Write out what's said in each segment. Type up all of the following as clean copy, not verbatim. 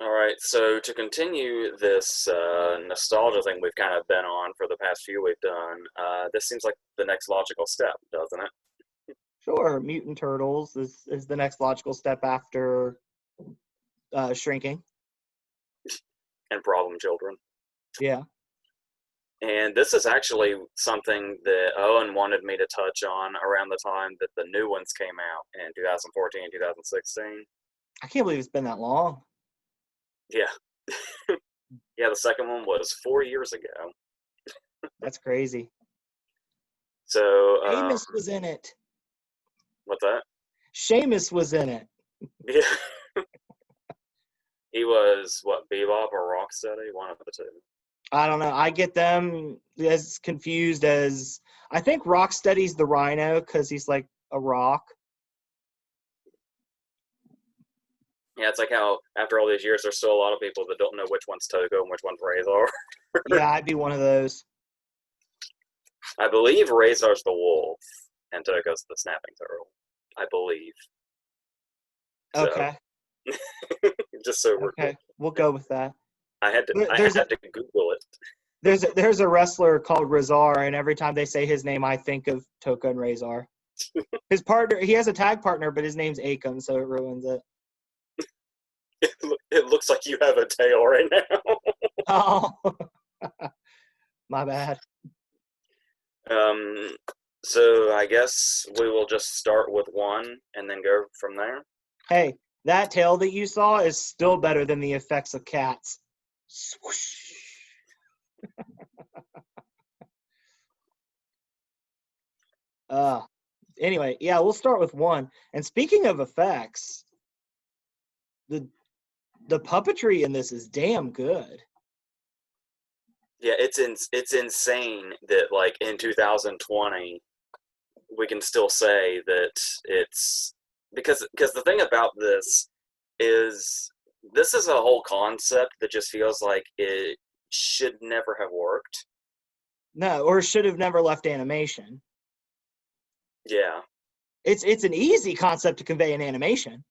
All right, so to continue this nostalgia thing we've kind of been on for the past few we've done, this seems like the next logical step, doesn't it? Sure, Mutant Turtles is the next logical step after shrinking. And Problem Children. Yeah. And this is actually something that Owen wanted me to touch on around the time that the new ones came out in 2014, 2016. I can't believe it's been that long. Yeah. Yeah, the second one was 4 years ago. That's crazy. So, Seamus was in it. what's that? Seamus was in it. Yeah. He was, what, Bebop or Rocksteady? One of the two. I don't know. I get them as confused as I think Rocksteady's the Rhino because he's like a rock. Yeah, it's like how after all these years, there's still a lot of people that don't know which one's Togo and which one's Razor. Yeah, I'd be one of those. I believe Razor's the wolf and Togo's the snapping turtle. I believe. So, Okay. just so we're clear. Okay. We'll go with that. I had to There- I There's a had to Google it. there's a wrestler called Razor, and every time they say his name, I think of Toka and Razor. His partner, he has a tag partner, but his name's Akam, so it ruins it. It looks like you have a tail right now. Oh, my bad. Um, so I guess we will just start with one and then go from there. Hey, that tail that you saw is still better than the effects of cats. Swoosh. Uh, anyway, yeah, we'll start with one. And speaking of effects, the the puppetry in this is damn good. Yeah, it's insane that like in 2020 we can still say that it's because the thing about this is a whole concept that just feels like it should never have worked. No, or should have never left animation. Yeah. It's an easy concept to convey in animation.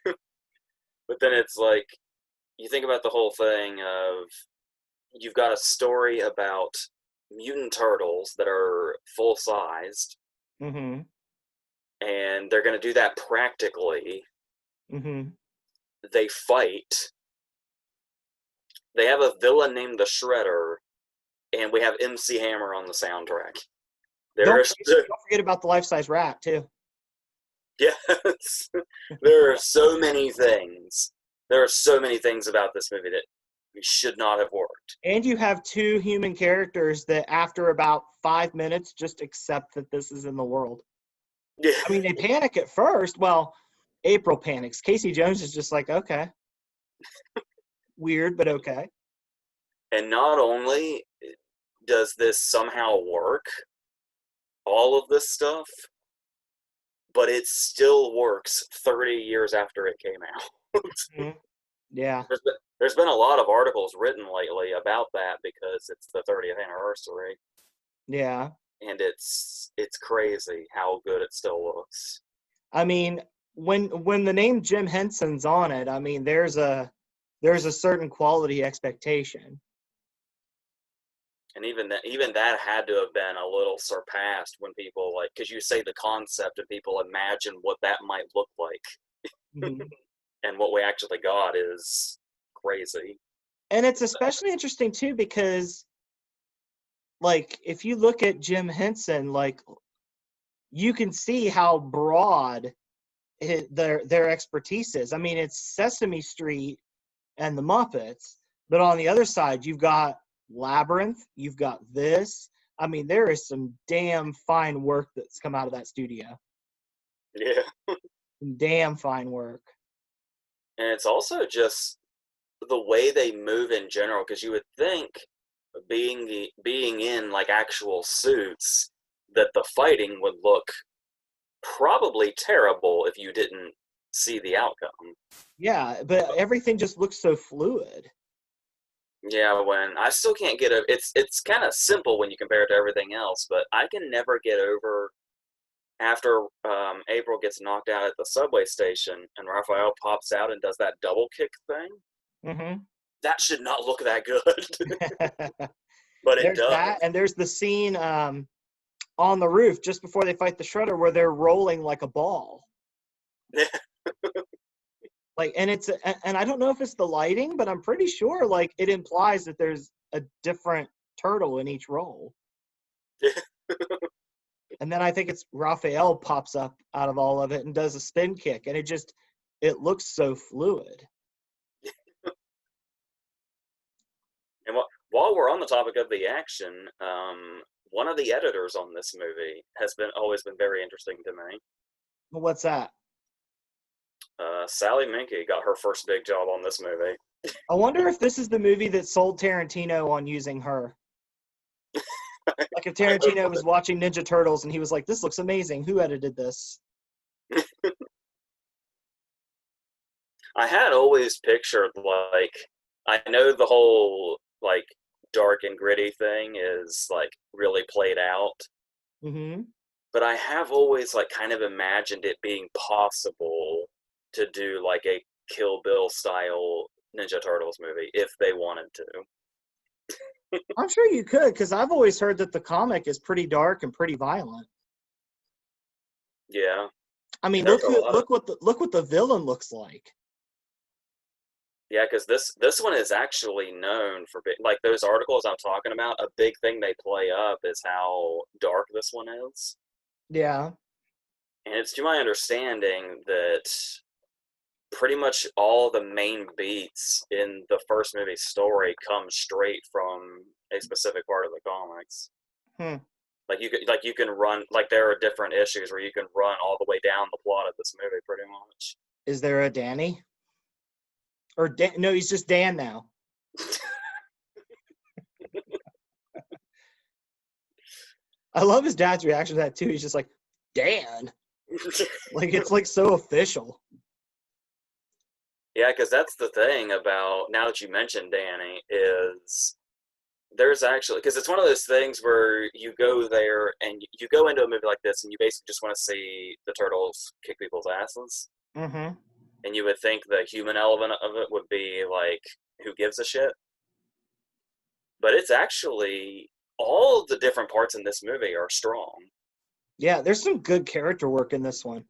But then it's like you think about the whole thing of you've got a story about mutant turtles that are full sized Mm-hmm. and they're going to do that practically. Mm-hmm. They fight. They have a villain named the Shredder, and we have MC Hammer on the soundtrack. Don't There's don't forget about the life-size rat too. yes, there are so many things. There are so many things about this movie that should not have worked. And you have two human characters that after about 5 minutes just accept that this is in the world. Yeah, I mean, they panic at first. Well, April panics. Casey Jones is just like, okay. Weird, but okay. and not only does this somehow work, all of this stuff, but it still works 30 years after it came out. Mhm. Yeah. There's been a lot of articles written lately about that because it's the 30th anniversary, Yeah. and it's crazy how good it still looks. I mean, when the name Jim Henson's on it, I mean, there's a certain quality expectation. And even that had to have been a little surpassed when people like because you say the concept and people imagine what that might look like, Mhm. and what we actually got is crazy. And it's especially interesting too because like if you look at Jim Henson, like you can see how broad their expertise is. I mean, it's Sesame Street and the Muppets, but on the other side, you've got Labyrinth, you've got this. I mean, there is some damn fine work that's come out of that studio. Yeah, Some damn fine work. and it's also just the way they move in general because you would think being in like actual suits that the fighting would look probably terrible if you didn't see the outcome. Yeah, but everything just looks so fluid. Yeah, when I still can't get over it's kind of simple when you compare it to everything else, but I can never get over after April gets knocked out at the subway station and Raphael pops out and does that double kick thing. Mm-hmm. That should not look that good, but it There's does. that, and there's the scene on the roof just before they fight the Shredder where they're rolling like a ball. Like, and I don't know if it's the lighting, but I'm pretty sure like it implies that there's a different turtle in each roll. And then I think it's Raphael pops up out of all of it and does a spin kick, and it looks so fluid. And while we're on the topic of the action, one of the editors on this movie has always been very interesting to me. Well, what's that? Sally Menke got her first big job on this movie. I wonder if this is the movie that sold Tarantino on using her. Like if Tarantino was watching Ninja Turtles and he was like, "This looks amazing. Who edited this?" I had always pictured, like, I know the whole, like, dark and gritty thing is, like, really played out, Mm-hmm. but I have always, like, kind of imagined it being possible to do, like, a Kill Bill style Ninja Turtles movie if they wanted to. I'm sure you could, because I've always heard that the comic is pretty dark and pretty violent. Yeah. I mean, There's a lot of, look what the villain looks like. yeah, because this one is actually known for like those articles I'm talking about. A big thing they play up is how dark this one is, Yeah. and it's to my understanding that pretty much all the main beats in the first movie's story come straight from a specific part of the comics. Hmm. Like you can run, like there are different issues where you can run all the way down the plot of this movie pretty much. Is there a Danny? Or no, he's just Dan now. I love his dad's reaction to that too. He's just like, Dan. Like it's like so official. Yeah, because that's the thing about, now that you mentioned Danny, is there's actually, because it's one of those things where you go there and you go into a movie like this and you basically just want to see the turtles kick people's asses, Mm-hmm. and you would think the human element of it would be like, who gives a shit? But it's actually, all of the different parts in this movie are strong. Yeah, there's some good character work in this one.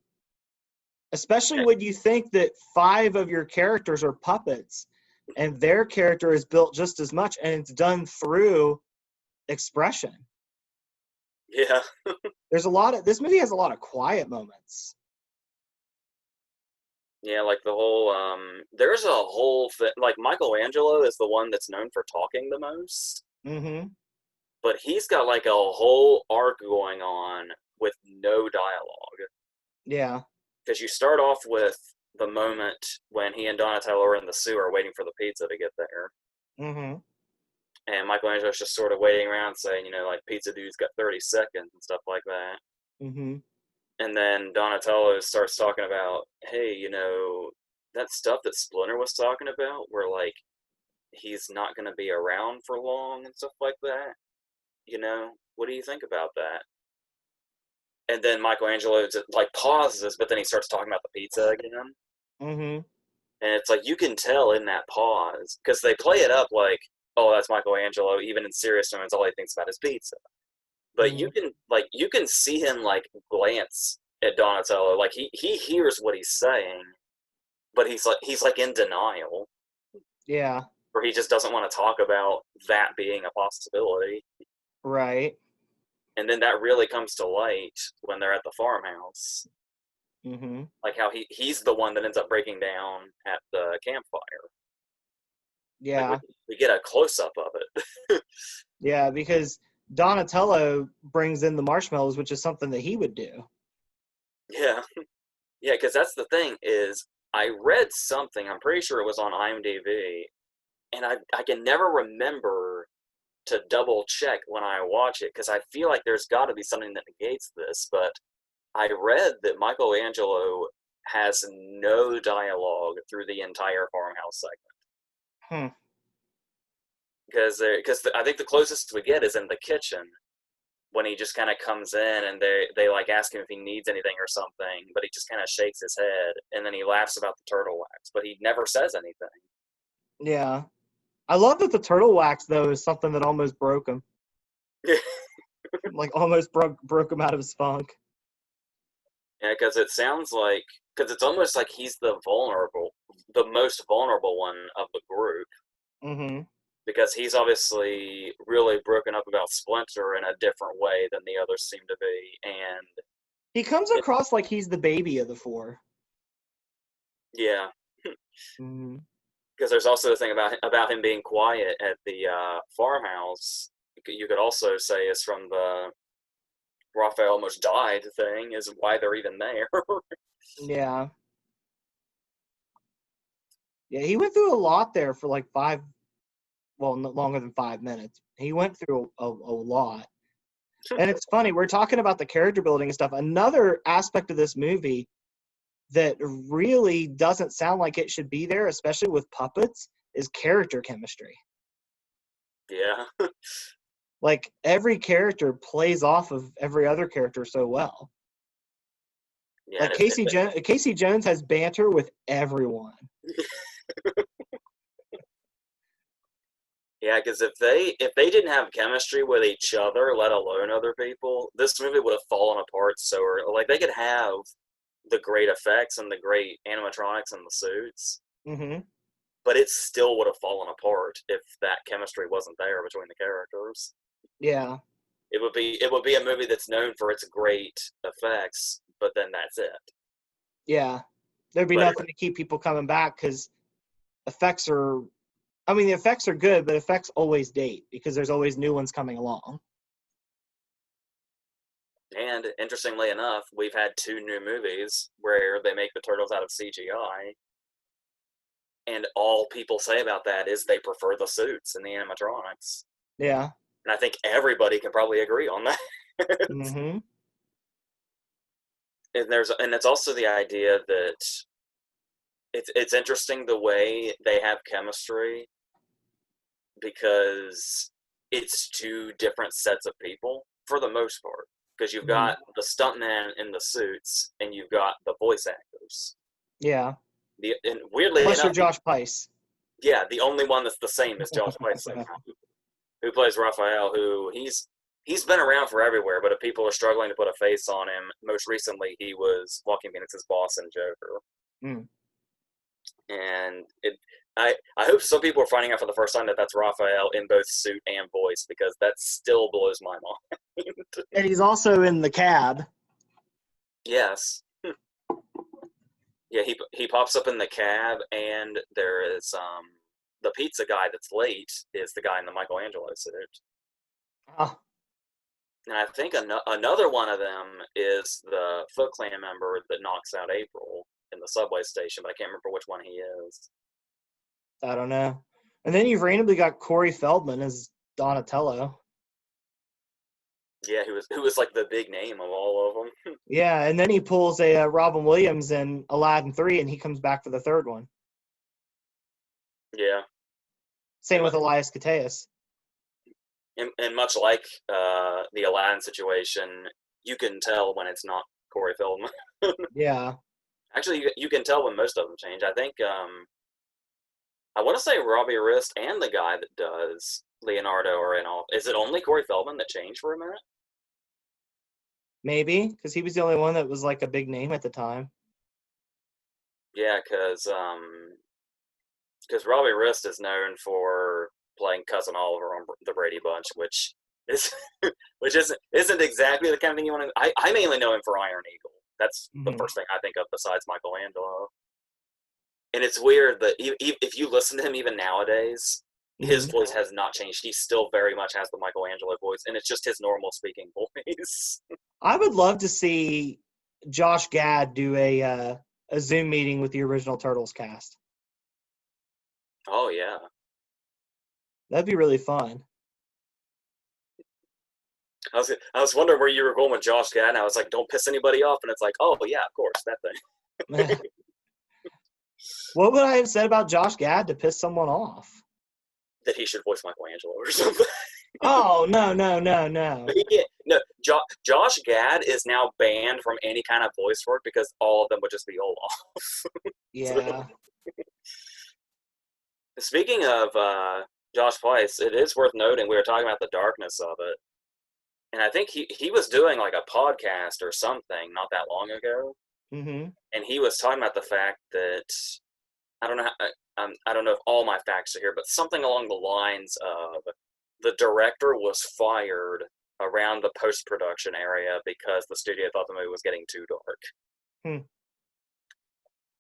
Especially when you think that 5 of your characters are puppets and their character is built just as much, and it's done through expression. Yeah. This movie has a lot of quiet moments. Yeah, like the whole, there's a whole thing, like Michelangelo is the one that's known for talking the most, Mm-hmm. but he's got like a whole arc going on with no dialogue. Yeah. Because you start off with the moment when he and Donatello are in the sewer waiting for the pizza to get there. Mm-hmm. And Michelangelo's just sort of waiting around saying, like, pizza dude's got 30 seconds and stuff like that. Mm-hmm. And then Donatello starts talking about, hey, that stuff that Splinter was talking about, where, like, he's not going to be around for long and stuff like that. What do you think about that? And then Michelangelo just, like, pauses, but then he starts talking about the pizza again. Mm-hmm. And it's like, you can tell in that pause, because they play it up like, oh, that's Michelangelo. Even in serious moments, all he thinks about is pizza. But Mm-hmm. you can see him like glance at Donatello, like he hears what he's saying, but he's like in denial, Yeah. or he just doesn't want to talk about that being a possibility. Right. And then that really comes to light when they're at the farmhouse, Mm-hmm. like how he's the one that ends up breaking down at the campfire. Like we Yeah. we get a close up of it. Yeah, because Donatello brings in the marshmallows, which is something that he would do. Yeah, yeah, because that's the thing is I read something. I'm pretty sure it was on IMDb, and I can never remember to double check when I watch it because I feel like there's got to be something that negates this. But I read that Michelangelo has no dialogue through the entire farmhouse segment Hmm. because I think the closest we get is in the kitchen when he just kind of comes in and they like ask him if he needs anything or something, but he just kind of shakes his head and then he laughs about the turtle wax, but he never says anything. Yeah. I love that the turtle wax, though, is something that almost broke him. Like, almost broke him out of his funk. Yeah, because it sounds like, because it's almost like he's the most vulnerable one of the group. Mm-hmm. Because he's obviously really broken up about Splinter in a different way than the others seem to be, and He comes it, across like he's the baby of the four. yeah, Mm-hmm. because there's also the thing about him being quiet at the farmhouse. You could also say is from the Raphael almost died thing is why they're even there. Yeah. Yeah, he went through a lot there for like longer than 5 minutes. He went through a lot. And it's funny, we're talking about the character building and stuff. Another aspect of this movie that really doesn't sound like it should be there, especially with puppets, is character chemistry. Yeah, Like, every character plays off of every other character so well. yeah, Like, Casey Jones has banter with everyone. yeah. Because if they didn't have chemistry with each other, let alone other people, this movie would have fallen apart so early. Like they could have the great effects and the great animatronics and the suits, Mm-hmm. but it still would have fallen apart if that chemistry wasn't there between the characters. Yeah. It would be a movie that's known for its great effects, but then that's it. Yeah. There'd be But nothing to keep people coming back because effects are, I mean, the effects are good, but effects always date because there's always new ones coming along. and interestingly enough, we've had two new movies where they make the turtles out of CGI, and all people say about that is they prefer the suits and the animatronics. Yeah. And I think everybody can probably agree on that. Mm-hmm. And it's also the idea that it's interesting the way they have chemistry because it's two different sets of people for the most part. Because you've Mm-hmm. got the stuntman in the suits and you've got the voice actors. Yeah. And weirdly Unless you're enough, Josh Pais. yeah, the only one that's the same is Josh Weissman, who plays Raphael. He's been around for everywhere, but if people are struggling to put a face on him, most recently he was Joaquin Phoenix's boss in Joker. Mm. And I hope some people are finding out for the first time that that's Raphael in both suit and voice because that still blows my mind. And he's also in The Cab. Yes. Yeah, he pops up in the cab, and there is the pizza guy that's late is the guy in the Michelangelo suit, Oh, and I think another one of them is the Foot Clan member that knocks out April in the subway station, but I can't remember which one he is. I don't know. And then you've randomly got Corey Feldman as Donatello. Yeah, who was like the big name of all of them. Yeah, and then he pulls a Robin Williams in Aladdin 3, and he comes back for the third one. Yeah, Same and, with Elias Koteas. and much like the Aladdin situation, you can tell when it's not Corey Feldman. Yeah. Actually, you can tell when most of them change. I think I want to say Robbie Rist and the guy that does Leonardo are in all. Is it only Corey Feldman that changed for a minute? Maybe, because he was the only one that was like a big name at the time. Yeah, because Robbie Rist is known for playing Cousin Oliver on the Brady Bunch, which is which isn't exactly the kind of thing you want to. I mainly know him for Iron Eagle. That's the Mm-hmm. first thing I think of besides Michelangelo. And it's weird that if you listen to him even nowadays, his Mm-hmm. voice has not changed. He still very much has the Michelangelo voice, and it's just his normal speaking voice. I would love to see Josh Gad do a Zoom meeting with the original Turtles cast. Oh yeah, That'd be really fun. I was wondering where you were going with Josh Gad. And I was like, don't piss anybody off, and it's like, oh yeah, of course that thing. What would I have said about Josh Gad to piss someone off? That he should voice Michelangelo or something. Oh, no, no, no, no. He can't. No, Josh Gad is now banned from any kind of voice work because all of them would just be Olaf. So, Yeah. speaking of Josh Price, it is worth noting we were talking about the darkness of it, and I think he was doing like a podcast or something not that long ago, Mm-hmm. and he was talking about the fact that I don't know I don't know if all my facts are here, but something along the lines of the director was fired around the post production area because the studio thought the movie was getting too dark. Hmm.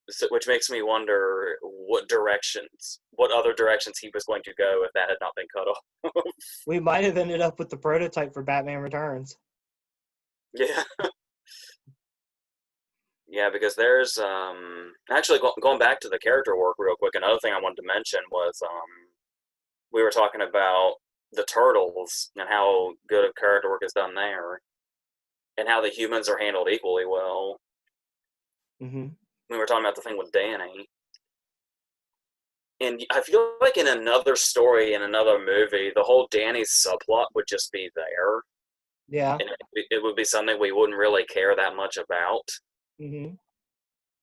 So, which makes me wonder what other directions he was going to go if that had not been cut off. We might have ended up with the prototype for Batman Returns. Yeah, yeah, because there's actually going back to the character work real quick. Another thing I wanted to mention was we were talking about the turtles and how good of character work is done there, and how the humans are handled equally well. Mm-hmm. We were talking about the thing with Danny, and I feel like in another story in another movie, the whole Danny subplot would just be there, Yeah. and it would be something we wouldn't really care that much about. Mm-hmm.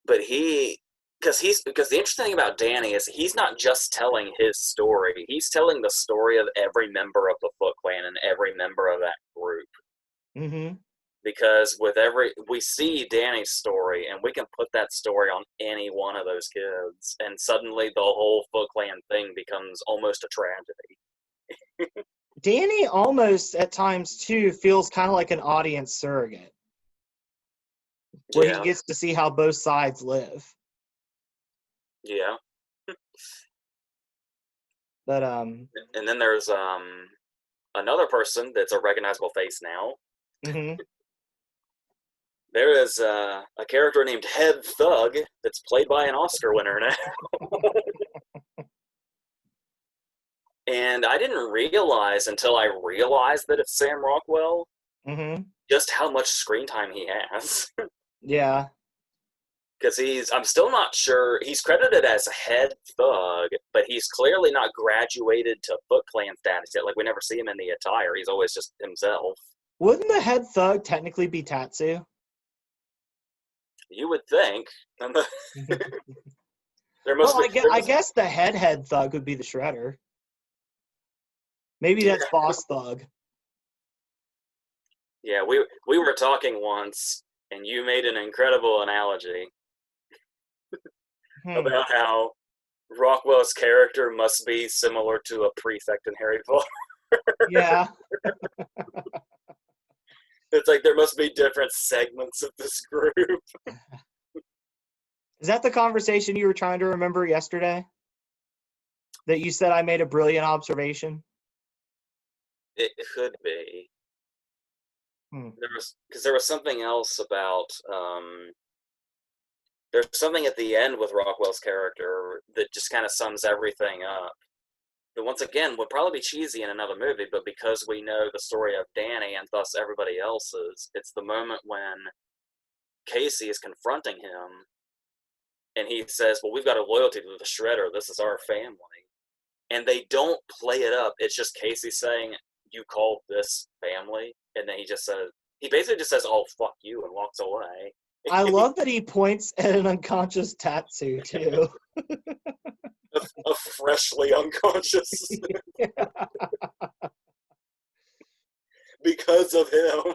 But because the interesting thing about Danny is he's not just telling his story; he's telling the story of every member of the Foot Clan and every member of that group. Mm-hmm. Because we see Danny's story and we can put that story on any one of those kids, and suddenly the whole Foot Clan thing becomes almost a tragedy. Danny almost at times too feels kind of like an audience surrogate, where he Yeah, gets to see how both sides live. yeah. But And then there's another person that's a recognizable face now. mm-hmm. There is a character named Head Thug that's played by an Oscar winner now. And I didn't realize until I realized that it's Sam Rockwell Mm-hmm. just how much screen time he has. Yeah. Because I'm still not sure, he's credited as Head Thug, but he's clearly not graduated to Foot Clan status yet. Like, we never see him in the attire, he's always just himself. Wouldn't the head thug technically be Tatsu? You would think. There Well, must be. There I must, guess the head thug would be the Shredder. Maybe yeah, that's Boss Thug. yeah. We were talking once, and you made an incredible analogy Hmm. about how Rockwell's character must be similar to a prefect in Harry Potter. Yeah. It's like there must be different segments of this group. Is that the conversation you were trying to remember yesterday? That you said I made a brilliant observation? It could be. Hmm. There was something else about there's something at the end with Rockwell's character that just kind of sums everything up. But once again, would probably be cheesy in another movie, but because we know the story of Danny and thus everybody else's, it's the moment when Casey is confronting him and he says, "Well, we've got a loyalty to the Shredder. This is our family." And they don't play it up. It's just Casey saying, "You call this family?" And then he basically just says, "Oh, fuck you," and walks away. I love that he points at an unconscious Tatsu, too. A freshly unconscious because of him.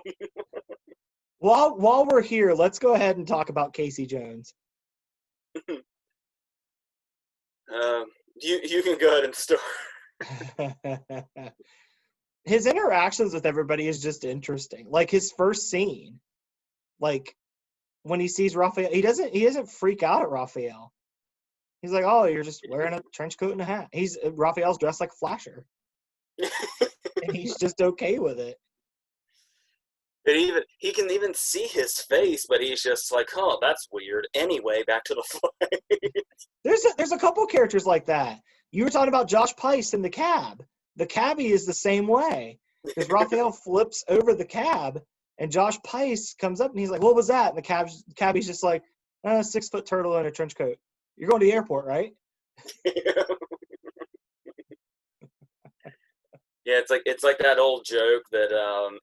While we're here, let's go ahead and talk about Casey Jones. You can go ahead and start. His interactions with everybody is just interesting. Like his first scene, like when he sees Raphael, he doesn't freak out at Raphael. He's like, "Oh, you're just wearing a trench coat and a hat." Raphael's dressed like Flasher, and he's just okay with it. He can even see his face, but he's just like, "Oh, that's weird." Anyway, back to the fight. There's a couple characters like that. You were talking about Josh Pais in the cab. The cabbie is the same way because Raphael flips over the cab, and Josh Pais comes up and he's like, "What was that?" And the cabbie's just like, "A 6-foot turtle in a trench coat. You're going to the airport, right?" Yeah, it's like that old joke that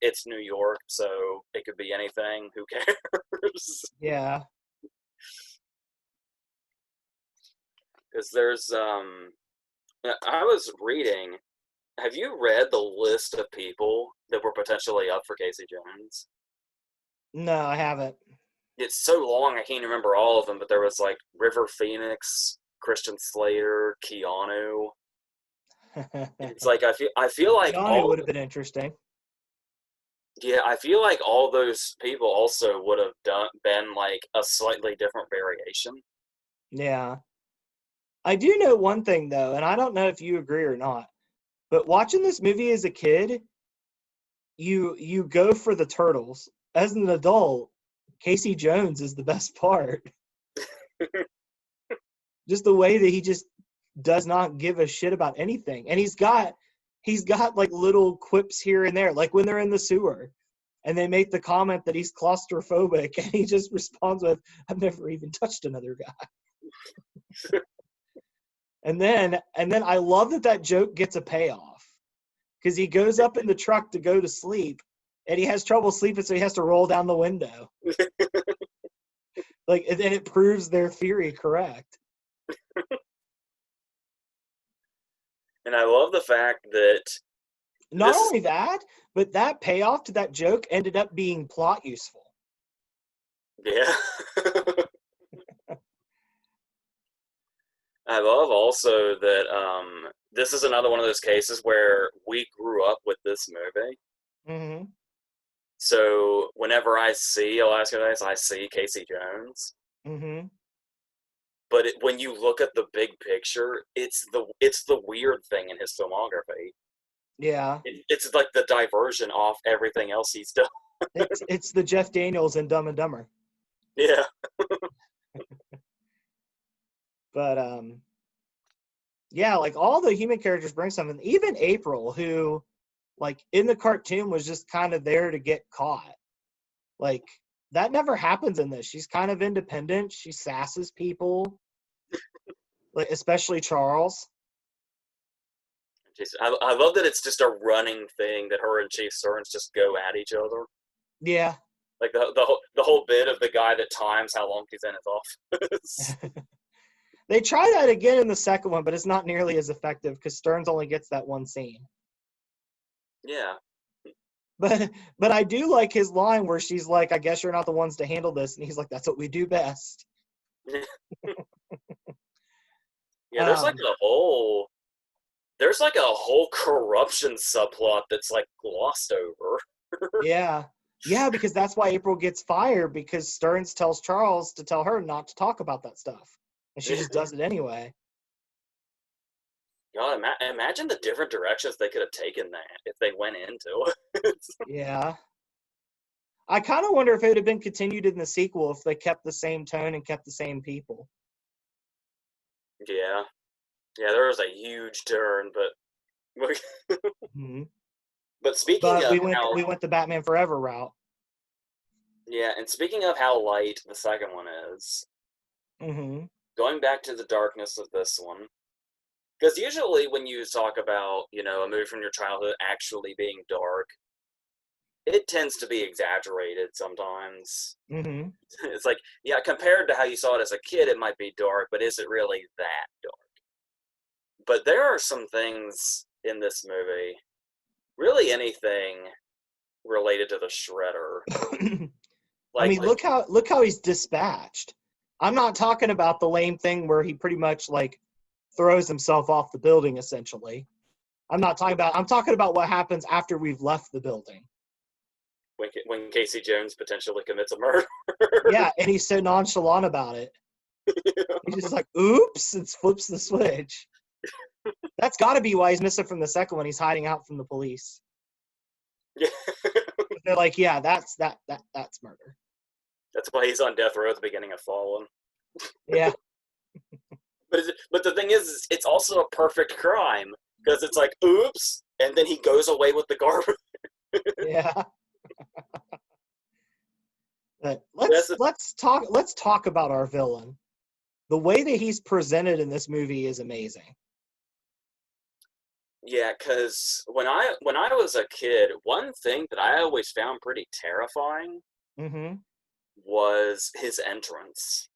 it's New York, so it could be anything. Who cares? Yeah. Because there's I was reading. Have you read the list of people that were potentially up for Casey Jones? No, I haven't. It's so long I can't remember all of them, but there was like River Phoenix, Christian Slater, Keanu. It's like I feel like Keanu all would have been interesting. yeah, I feel like all those people also would have been like a slightly different variation. Yeah. I do know one thing though, and I don't know if you agree or not, but watching this movie as a kid, you go for the turtles. As an adult, Casey Jones is the best part. Just the way that he just does not give a shit about anything. And he's got like little quips here and there, like when they're in the sewer and they make the comment that he's claustrophobic and he just responds with, I've never even touched another guy. And then I love that joke gets a payoff because he goes up in the truck to go to sleep and he has trouble sleeping, so he has to roll down the window. Like, and then it proves their theory correct. And I love the fact that Not this is only that, but that payoff to that joke ended up being plot useful. yeah. I love also that this is another one of those cases where we grew up with this movie. Mm-hmm. So whenever I see Alaska Nights, I see Casey Jones. Mm-hmm. But when you look at the big picture, it's the weird thing in his filmography. Yeah. It's like the diversion off everything else he's done. It's the Jeff Daniels in Dumb and Dumber. Yeah, But yeah, like all the human characters bring something. Even April, who like in the cartoon was just kind of there to get caught. Like that never happens in this. She's kind of independent. She sasses people, like especially Charles. I love that it's just a running thing that her and Chief Stearns just go at each other. Yeah. Like the whole bit of the guy that times how long he's in his office. They try that again in the second one, but it's not nearly as effective because Stearns only gets that one scene. Yeah, But I do like his line where she's like, I guess you're not the ones to handle this. And he's like, that's what we do best. yeah. Um, There's like a whole corruption subplot that's like glossed over. yeah. Yeah, because that's why April gets fired, because Stearns tells Charles to tell her not to talk about that stuff. And she just does it anyway. God, imagine the different directions they could have taken that if they went into it. Yeah. I kind of wonder if it would have been continued in the sequel if they kept the same tone and kept the same people. Yeah, yeah. There was a huge turn, but Mm-hmm. but speaking But of how we went the Batman Forever route. yeah, and speaking of how light the second one is, Mm-hmm. going back to the darkness of this one, because usually when you talk about a movie from your childhood actually being dark, it tends to be exaggerated sometimes. Mm-hmm. It's like, yeah, compared to how you saw it as a kid, it might be dark, but is it really that dark? But there are some things in this movie, really anything related to the Shredder, I like mean, look how he's dispatched. I'm not talking about the lame thing where he pretty much like throws himself off the building essentially. I'm talking about what happens after we've left the building. when Casey Jones potentially commits a murder. Yeah, and he's so nonchalant about it. He's just like, oops, and flips the switch. That's got to be why he's missing from the second one. He's hiding out from the police. Yeah. They're like, yeah, that's murder. That's why he's on death row at the beginning of Fallen. Yeah. But the thing is, it's also a perfect crime because it's like, oops, and then he goes away with the garbage. Yeah. But That's a, let's talk about our villain. The way that he's presented in this movie is amazing. Yeah, because when I was a kid, one thing that I always found pretty terrifying Mm-hmm. was his entrance.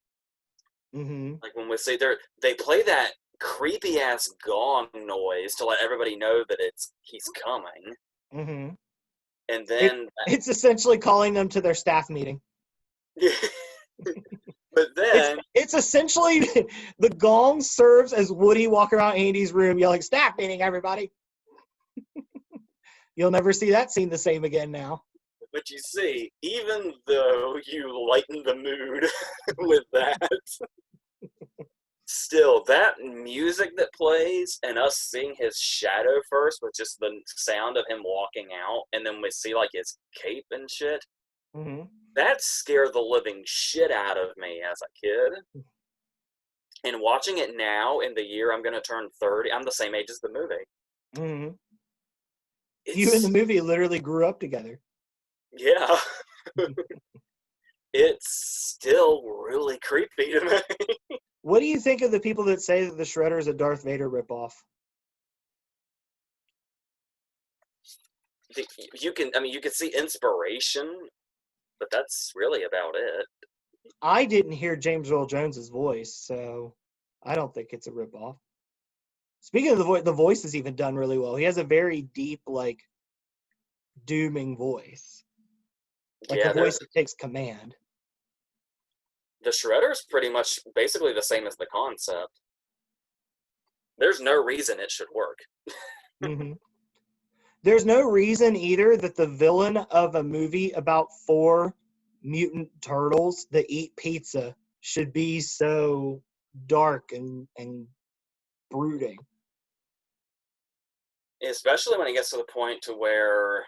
Mm-hmm. Like when we say they play that creepy ass gong noise to let everybody know that he's coming, Mm-hmm. and It then it's essentially calling them to their staff meeting. but It's then it's essentially the gong serves as Woody walking around Andy's room yelling, "Staff meeting, everybody." You'll never see that scene the same again now. but you see, even though you lighten the mood with that, still that music that plays and us seeing his shadow first with just the sound of him walking out, and then we see like his cape and shit. Mm-hmm. That scared the living shit out of me as a kid. And watching it now in the year I'm going to turn 30, I'm the same age as the movie. Mm-hmm. You and the It's, movie literally grew up together. yeah, it's still really creepy to me. What do you think of the people that say that the Shredder is a Darth Vader ripoff? You can see inspiration, but that's really about it. I didn't hear James Earl Jones's voice, so I don't think it's a ripoff. Speaking of the voice is even done really well. He has a very deep, like, dooming voice, like a Yeah, voice that takes command. the Shredder's pretty much basically the same as the concept. There's no reason it should work. Mm-hmm. There's no reason either that the villain of a movie about 4 mutant turtles that eat pizza should be so dark and brooding. Especially when it gets to the point to where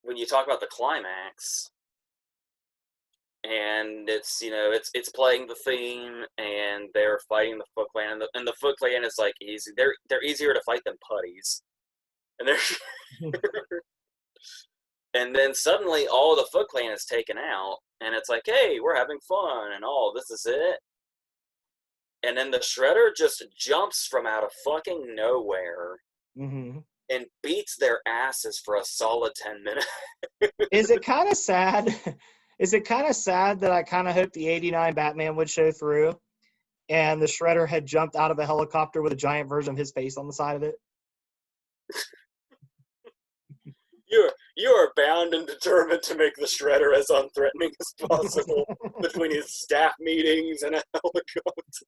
when you talk about the climax and it's playing the theme and they're fighting the Foot Clan and the Foot Clan is like easy. They're easier to fight than putties. And they're and then suddenly all the Foot Clan is taken out and it's like, hey, we're having fun and all this is it. And then the Shredder just jumps from out of fucking nowhere Mm-hmm. and beats their asses for a solid 10 minutes. Is it kind of sad? Is it kind of sad that I kind of hoped the '89 Batman would show through, and the Shredder had jumped out of a helicopter with a giant version of his face on the side of it? You are bound and determined to make the Shredder as unthreatening as possible between his staff meetings and a helicopter.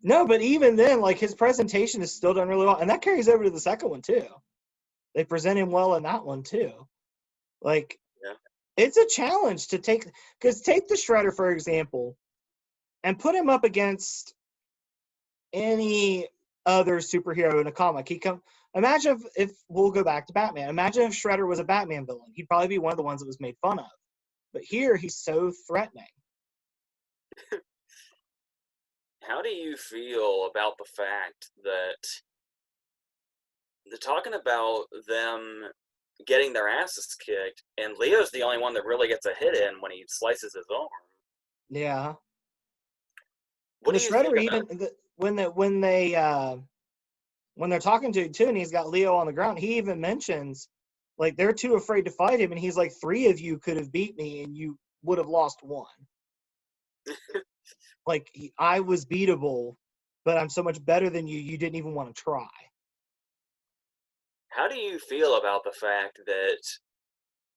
No, but even then, like, his presentation is still done really well, and that carries over to the second one too. They present him well in that one too. Like, Yeah. it's a challenge to take, because take the Shredder for example, and put him up against any other superhero in a comic. Imagine if we'll go back to Batman. Imagine if Shredder was a Batman villain. He'd probably be one of the ones that was made fun of. But here he's so threatening. How do you feel about the fact that they're talking about them getting their asses kicked, and Leo's the only one that really gets a hit in when he slices his arm? Yeah. What The do you think Shredder about? even when they're talking to him too, and he's got Leo on the ground, he even mentions like they're too afraid to fight him, and he's like, 3 of you could have beat me, and you would have lost one. Like I was beatable, but I'm so much better than you. You didn't even want to try. How do you feel about the fact that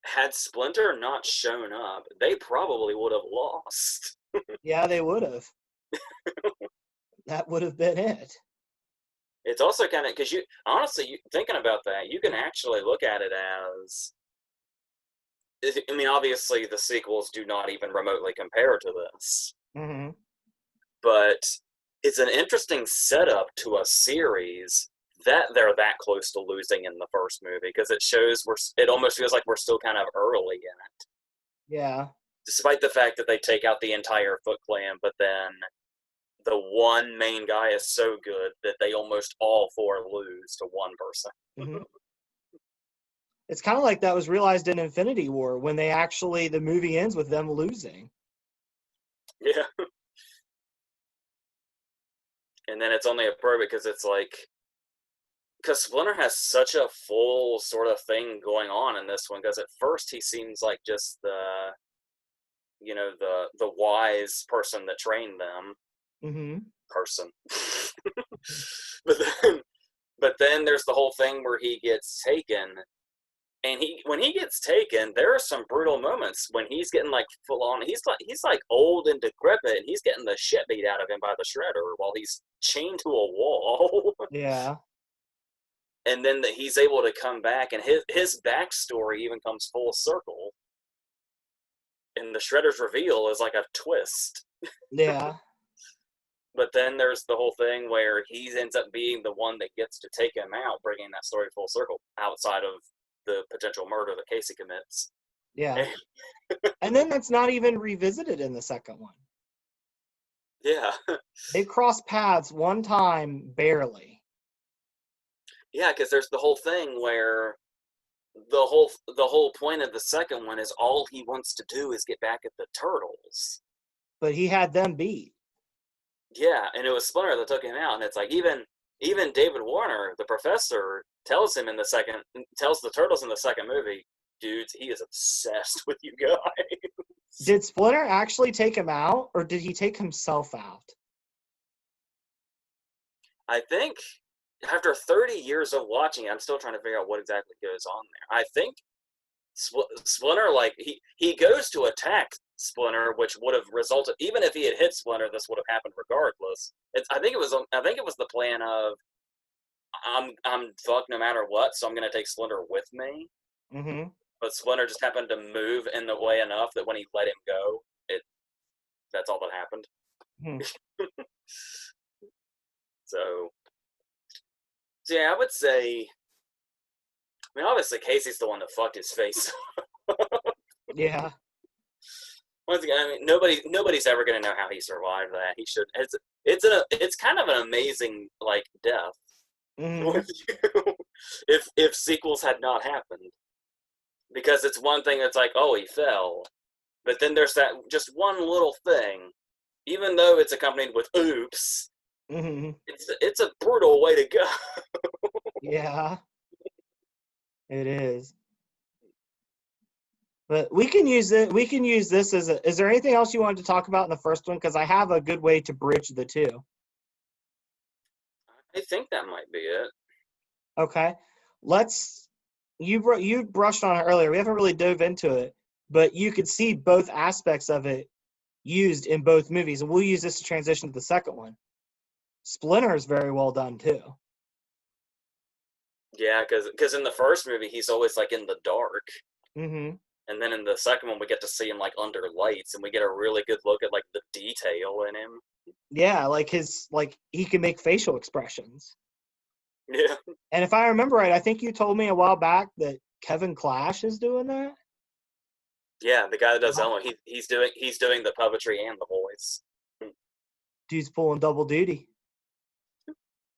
had Splinter not shown up, they probably would have lost? Yeah, they would have. That would have been it. It's also kind of because thinking about that, you can actually look at it as. I mean, obviously, the sequels do not even remotely compare to this, Mm-hmm. but it's an interesting setup to a series that they're that close to losing in the first movie because it almost feels like we're still kind of early in it, Yeah. despite the fact that they take out the entire Foot Clan, but then the one main guy is so good that they almost all four lose to one person. Mm-hmm. It's kind of like that was realized in Infinity War when the movie ends with them losing. Yeah. And then it's only a pro because it's like because Splinter has such a full sort of thing going on in this one. Because at first he seems like just the wise person that trained them. Mm-hmm. Person. but then but then there's the whole thing where he gets taken, and when he gets taken, there are some brutal moments when he's getting like full on. He's like old and decrepit, and he's getting the shit beat out of him by the Shredder while he's chained to a wall. Yeah. And then he's able to come back, and his backstory even comes full circle. And the Shredder's reveal is like a twist. Yeah. But then there's the whole thing where he ends up being the one that gets to take him out, bringing that story full circle outside of the potential murder that Casey commits. Yeah. And then that's not even revisited in the second one. Yeah. They cross paths one time, barely. Yeah, because there's the whole thing where the whole point of the second one is all he wants to do is get back at the Turtles. But he had them beat. Yeah, and it was Splinter that took him out, and it's like even David Warner, the professor, tells the Turtles in the second movie, dudes, he is obsessed with you guys. Did Splinter actually take him out, or did he take himself out? I think after 30 years of watching it, I'm still trying to figure out what exactly goes on there. I think Splinter, like, he goes to attack Splinter, which would have resulted, even if he had hit Splinter, this would have happened regardless. I think it was the plan of I'm fucked no matter what, so I'm gonna take Splinter with me. Mm-hmm. But Splinter just happened to move in the way enough that when he let him go, that's all that happened. Hmm. So yeah, I would say. I mean, obviously Casey's the one that fucked his face. Yeah. Once again, I mean, nobody's ever gonna know how he survived that. He should. It's kind of an amazing like death. Mm-hmm. if sequels had not happened, because it's one thing that's like, oh, he fell, but then there's that just one little thing, even though it's accompanied with oops. Mm-hmm. It's a brutal way to go. Yeah. It is. But we can use it. We can use this as a. Is there anything else you wanted to talk about in the first one? Because I have a good way to bridge the two. I think that might be it. Okay. You brushed on it earlier. We haven't really dove into it, but you could see both aspects of it used in both movies, and we'll use this to transition to the second one. Splinter is very well done too. Yeah, because in the first movie he's always like in the dark. Mm-hmm. And then in the second one, we get to see him like under lights, and we get a really good look at like the detail in him. Yeah, like he can make facial expressions. Yeah. And if I remember right, I think you told me a while back that Kevin Clash is doing that. Yeah, the guy that does Elmo, he's doing the puppetry and the voice. Dude's pulling double duty.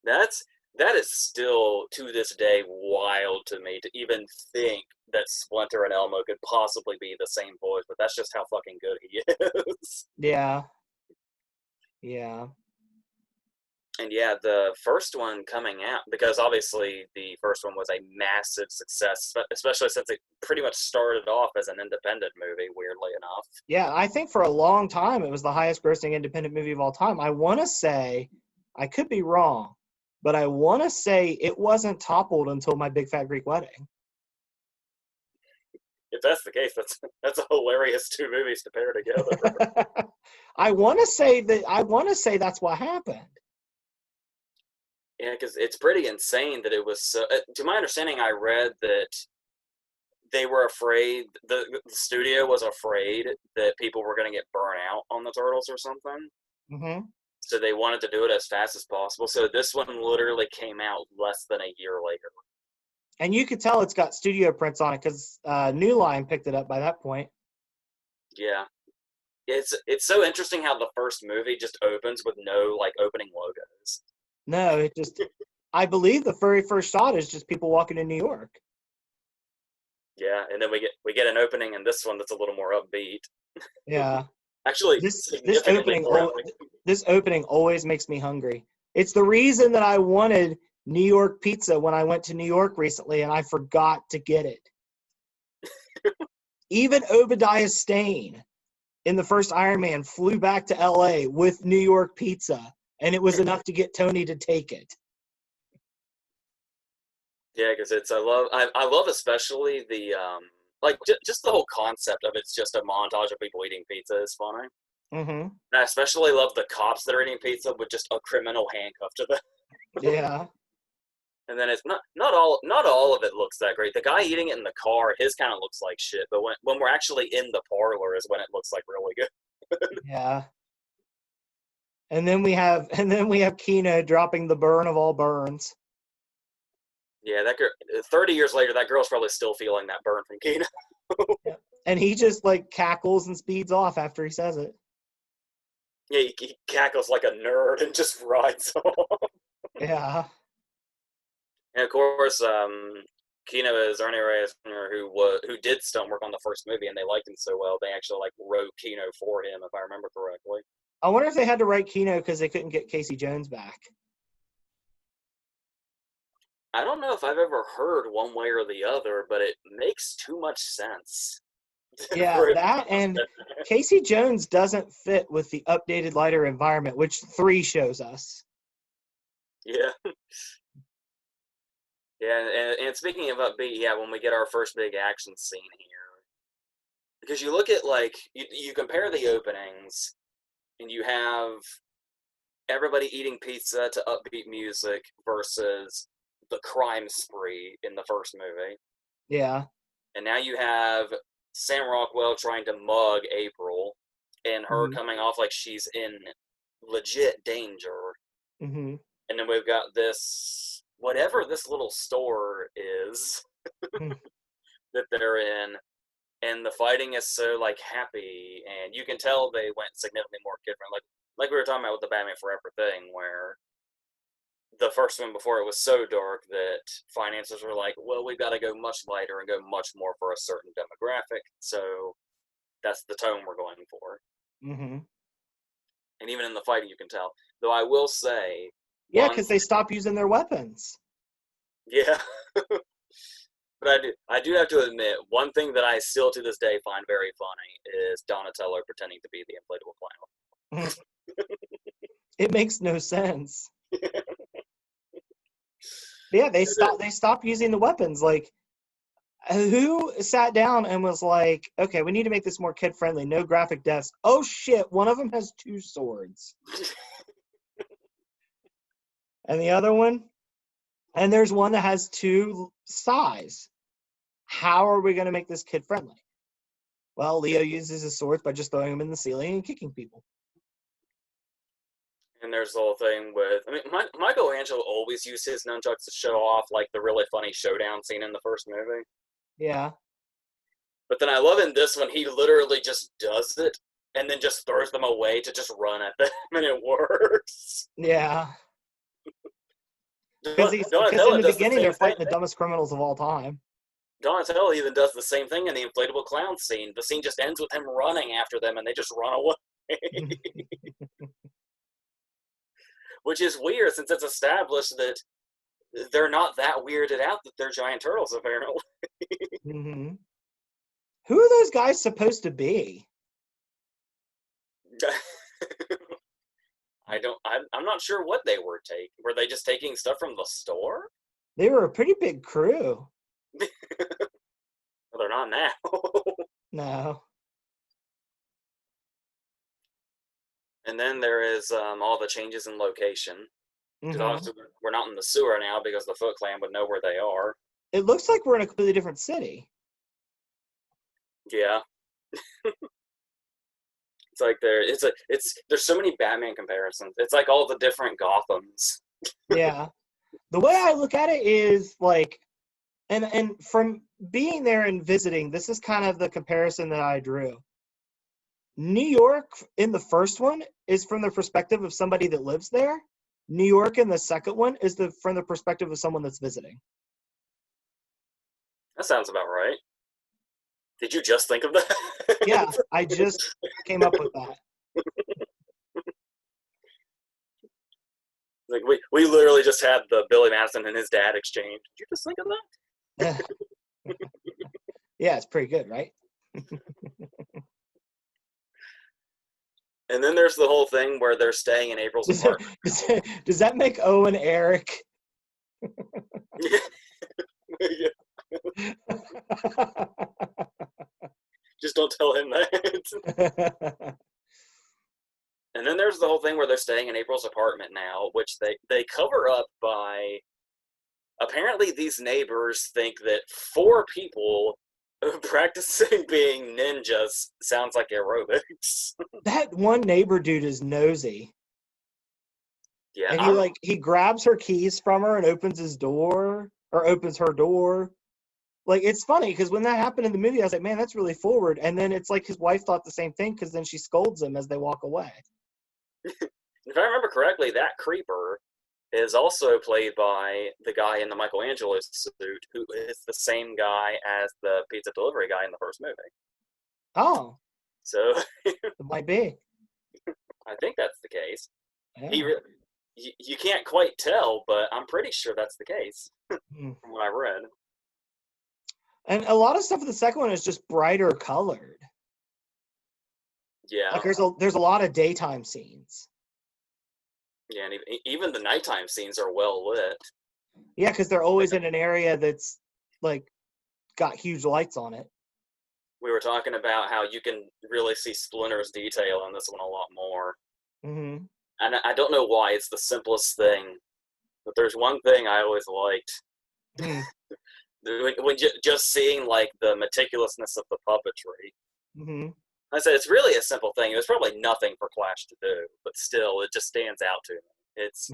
That is still to this day wild to me to even think that Splinter and Elmo could possibly be the same voice, but that's just how fucking good he is. Yeah. Yeah. And yeah, the first one coming out, because obviously the first one was a massive success, especially since it pretty much started off as an independent movie, weirdly enough. Yeah, I think for a long time it was the highest grossing independent movie of all time. I want to say, I could be wrong, but I want to say it wasn't toppled until My Big Fat Greek Wedding. If that's the case, that's a hilarious two movies to pair together. I want to say that's what happened. Yeah, because it's pretty insane that it was so. To my understanding, I read that they were afraid, the studio was afraid that people were going to get burnt out on the Turtles or something. Mm-hmm. So they wanted to do it as fast as possible. So this one literally came out less than a year later. And you could tell it's got studio prints on it because New Line picked it up by that point. Yeah. It's so interesting how the first movie just opens with no like opening logos. No, it just. I believe the very first shot is just people walking in New York. Yeah, and then we get an opening in this one that's a little more upbeat. Yeah. Actually, This significantly opening more upbeat. this opening always makes me hungry. It's the reason that I wanted New York pizza when I went to New York recently, and I forgot to get it. Even Obadiah Stane in the first Iron Man flew back to LA with New York pizza, and it was enough to get Tony to take it. Yeah, because I love especially the just the whole concept of it's just a montage of people eating pizza is funny. Mm-hmm. And I especially love the cops that are eating pizza with just a criminal handcuffed to them. Yeah. And then it's not all of it looks that great. The guy eating it in the car, his kind of looks like shit. But when we're actually in the parlor is when it looks like really good. Yeah. And then we have Kino dropping the burn of all burns. Yeah, that girl. 30 years later, that girl's probably still feeling that burn from Kino. Yeah. And he just like cackles and speeds off after he says it. Yeah, he cackles like a nerd and just rides off. Yeah. And of course, Kino is Ernie Reyes Jr., who did stunt work on the first movie, and they liked him so well they actually like wrote Kino for him, if I remember correctly. I wonder if they had to write Kino because they couldn't get Casey Jones back. I don't know if I've ever heard one way or the other, but it makes too much sense. Yeah, that and Casey Jones doesn't fit with the updated, lighter environment, which 3 shows us. Yeah. Yeah, and speaking of upbeat, yeah, when we get our first big action scene here, because you look at like you compare the openings, and you have everybody eating pizza to upbeat music versus the crime spree in the first movie, Yeah. and now you have Sam Rockwell trying to mug April, and her Mm-hmm. coming off like she's in legit danger, Mm-hmm. and then we've got this whatever this little store is that they're in, and the fighting is so like happy, and you can tell they went significantly more kid friendly, like we were talking about with the Batman Forever thing, where the first one before it was so dark that finances were like, well, we've got to go much lighter and go much more for a certain demographic, so that's the tone we're going for. Mm-hmm. And even in the fighting, you can tell. Though I will say, Yeah, because they stopped using their weapons. yeah. But I do have to admit, one thing that I still to this day find very funny is Donatello pretending to be the inflatable clown. It makes no sense. Yeah, they stopped using the weapons. Like, who sat down and was like, okay, we need to make this more kid friendly, no graphic deaths. Oh shit, one of them has 2 swords. And the other one, and there's one that has 2 sais. How are we going to make this kid friendly? Well, Leo uses his swords by just throwing them in the ceiling and kicking people. And there's the whole thing with, I mean, Michelangelo always used his nunchucks to show off like the really funny showdown scene in the first movie. Yeah. But then I love in this one, he literally just does it and then just throws them away to just run at them, and it works. Yeah. Because in Donatello the beginning, they're fighting the dumbest criminals of all time. Donatello even does the same thing in the inflatable clown scene. The scene just ends with him running after them, and they just run away. Which is weird, since it's established that they're not that weirded out that they're giant turtles, apparently. Mm-hmm. Who are those guys supposed to be? I'm not sure what they were taking. Were they just taking stuff from the store? They were a pretty big crew. Well, they're not now. No. And then there is all the changes in location. Mm-hmm. Obviously, we're not in the sewer now because the Foot Clan would know where they are. It looks like we're in a completely different city. Yeah. It's like there's so many Batman comparisons. It's like all the different Gothams. Yeah. The way I look at it is like, and from being there and visiting, this is kind of the comparison that I drew. New York in the first one is from the perspective of somebody that lives there. New York in the second one is from the perspective of someone that's visiting. That sounds about right. Did you just think of that? Yeah, I just came up with that. Like we literally just had the Billy Madison and his dad exchange. Did you just think of that? Yeah, it's pretty good, right? And then there's the whole thing where they're staying in April's apartment. Does that make Owen Eric? Just don't tell him that. And then there's the whole thing where they're staying in April's apartment now, which they cover up by, apparently these neighbors think that 4 people practicing being ninjas sounds like aerobics. That one neighbor dude is nosy. Yeah, And he grabs her keys from her and opens his door, or opens her door. Like, it's funny because when that happened in the movie, I was like, man, that's really forward. And then it's like his wife thought the same thing because then she scolds him as they walk away. if I remember correctly, that creeper is also played by the guy in the Michelangelo suit, who is the same guy as the pizza delivery guy in the first movie. Oh, So it might be. I think that's the case. Yeah. You can't quite tell, but I'm pretty sure that's the case from what I read. And a lot of stuff in the second one is just brighter colored. Yeah. Like there's a lot of daytime scenes. Yeah, and even the nighttime scenes are well lit. Yeah, because they're always in an area that's like got huge lights on it. We were talking about how you can really see Splinter's detail in this one a lot more. Mm-hmm. And I don't know why, it's the simplest thing. But there's one thing I always liked. When just seeing like the meticulousness of the puppetry. Mm-hmm. I said it's really a simple thing. It was probably nothing for Clash to do, but still, it just stands out to me. It's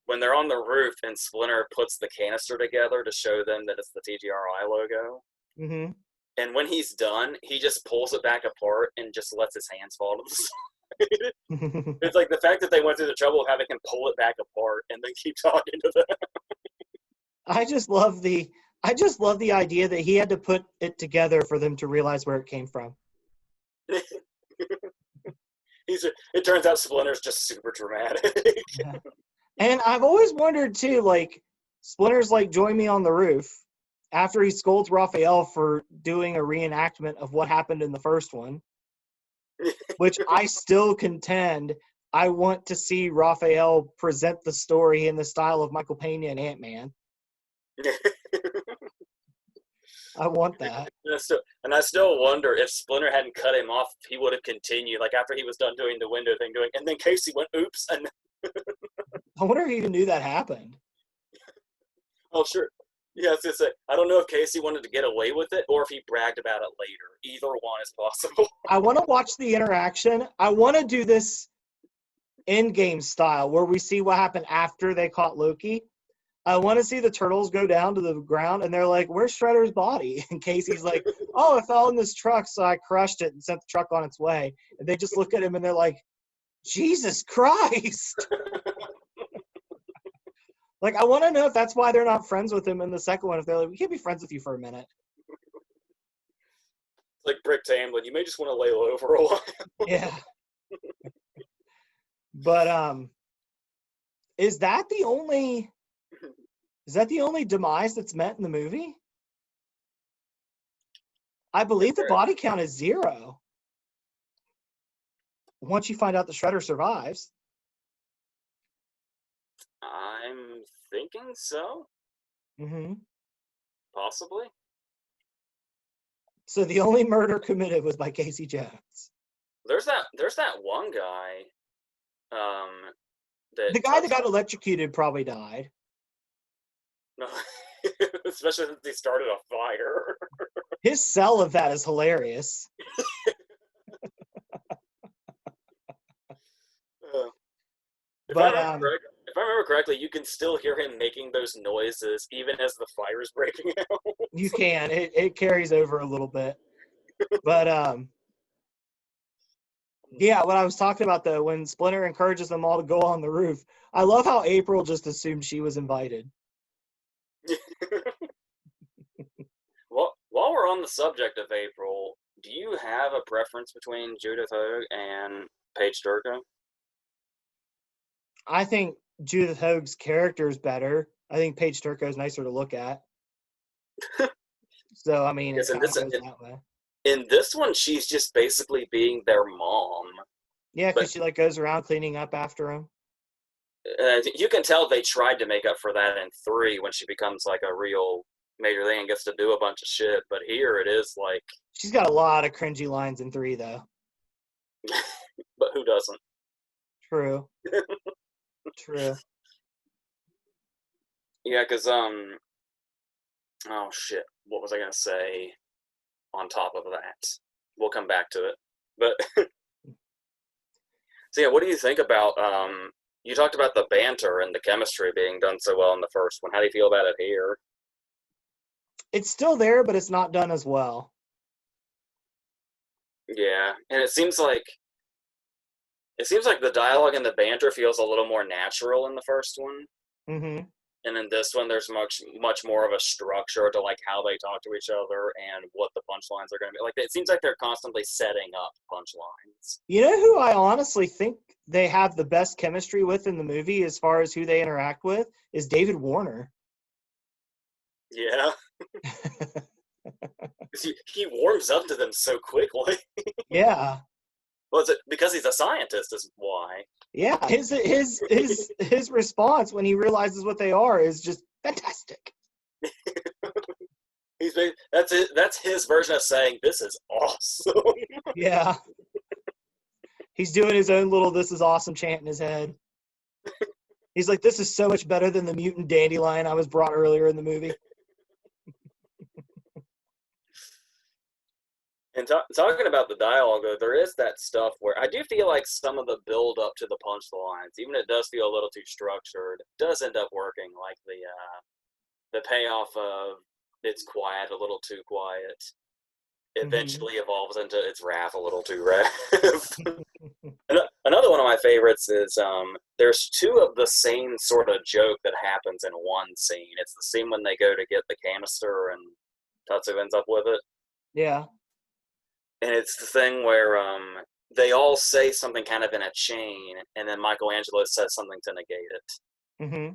when they're on the roof and Splinter puts the canister together to show them that it's the TGRI logo. Mm-hmm. And when he's done, he just pulls it back apart and just lets his hands fall to the side. It's like the fact that they went through the trouble of having him pull it back apart and then keep talking to them. I just love the idea that he had to put it together for them to realize where it came from. It turns out Splinter's just super dramatic. Yeah. And I've always wondered too, like, Splinter's like, join me on the roof after he scolds Raphael for doing a reenactment of what happened in the first one, which I still contend I want to see Raphael present the story in the style of Michael Pena and Ant-Man. I want that. And I still wonder if Splinter hadn't cut him off, he would have continued. Like after he was done doing the window thing, and then Casey went, "Oops!" And I wonder if he even knew that happened. Oh, sure. Yeah, I don't know if Casey wanted to get away with it or if he bragged about it later. Either one is possible. I want to watch the interaction. I want to do this Endgame style where we see what happened after they caught Loki. I want to see the turtles go down to the ground and they're like, where's Shredder's body? And Casey's like, oh, it fell in this truck, so I crushed it and sent the truck on its way. And they just look at him and they're like, Jesus Christ. Like, I want to know if that's why they're not friends with him in the second one. If they're like, we can't be friends with you for a minute. Like Brick Tamlin, you may just want to lay low for a while. Yeah. But is that the only demise that's met in the movie? I believe the body count is 0. Once you find out the Shredder survives. I'm thinking so. Mm-hmm. Possibly. So the only murder committed was by Casey Jones. There's that one guy. The guy that got electrocuted probably died. No, especially since he started a fire. His sell of that is hilarious. If I remember correctly, you can still hear him making those noises even as the fire is breaking out. You can. It carries over a little bit. But yeah, what I was talking about though, when Splinter encourages them all to go on the roof, I love how April just assumed she was invited. Well, while we're on the subject of April, do you have a preference between Judith Hoag and Paige Turco? I think Judith Hoag's character is better. I think Paige Turco is nicer to look at. So I mean, it Because kind of goes that way. in this one, she's just basically being their mom. Yeah, But because she like goes around cleaning up after him. you can tell they tried to make up for that in 3 when she becomes like a real major thing and gets to do a bunch of shit. But here it is like, She's got a lot of cringy lines in 3, though. but who doesn't? True. True. Yeah, because oh shit, what was I gonna say? On top of that, we'll come back to it. But so yeah, what do you think about you talked about the banter and the chemistry being done so well in the first one. How do you feel about it here? It's still there, but it's not done as well. Yeah, and it seems like the dialogue and the banter feels a little more natural in the first one. Mm-hmm. And in this one, there's much more of a structure to like how they talk to each other and what the punchlines are going to be. Like it seems like they're constantly setting up punchlines. You know who I honestly think they have the best chemistry with in the movie as far as who they interact with is David Warner. Yeah, he warms up to them so quickly. Yeah. Well, is it because he's a scientist? Is why? Yeah. His response when he realizes what they are is just fantastic. That's it. That's his version of saying this is awesome. Yeah. He's doing his own little "this is awesome" chant in his head. He's like, this is so much better than the mutant dandelion I was brought earlier in the movie. And talking about the dialogue, though, there is that stuff where I do feel like some of the build up to the punchlines, even if it does feel a little too structured, does end up working. Like the payoff of it's quiet, a little too quiet, eventually evolves into it's wrath, a little too wrath. Another one of my favorites is there's 2 of the same sort of joke that happens in one scene. It's the scene when they go to get the canister and Tatsu ends up with it. Yeah. And it's the thing where they all say something kind of in a chain, and then Michelangelo says something to negate it. Mm-hmm.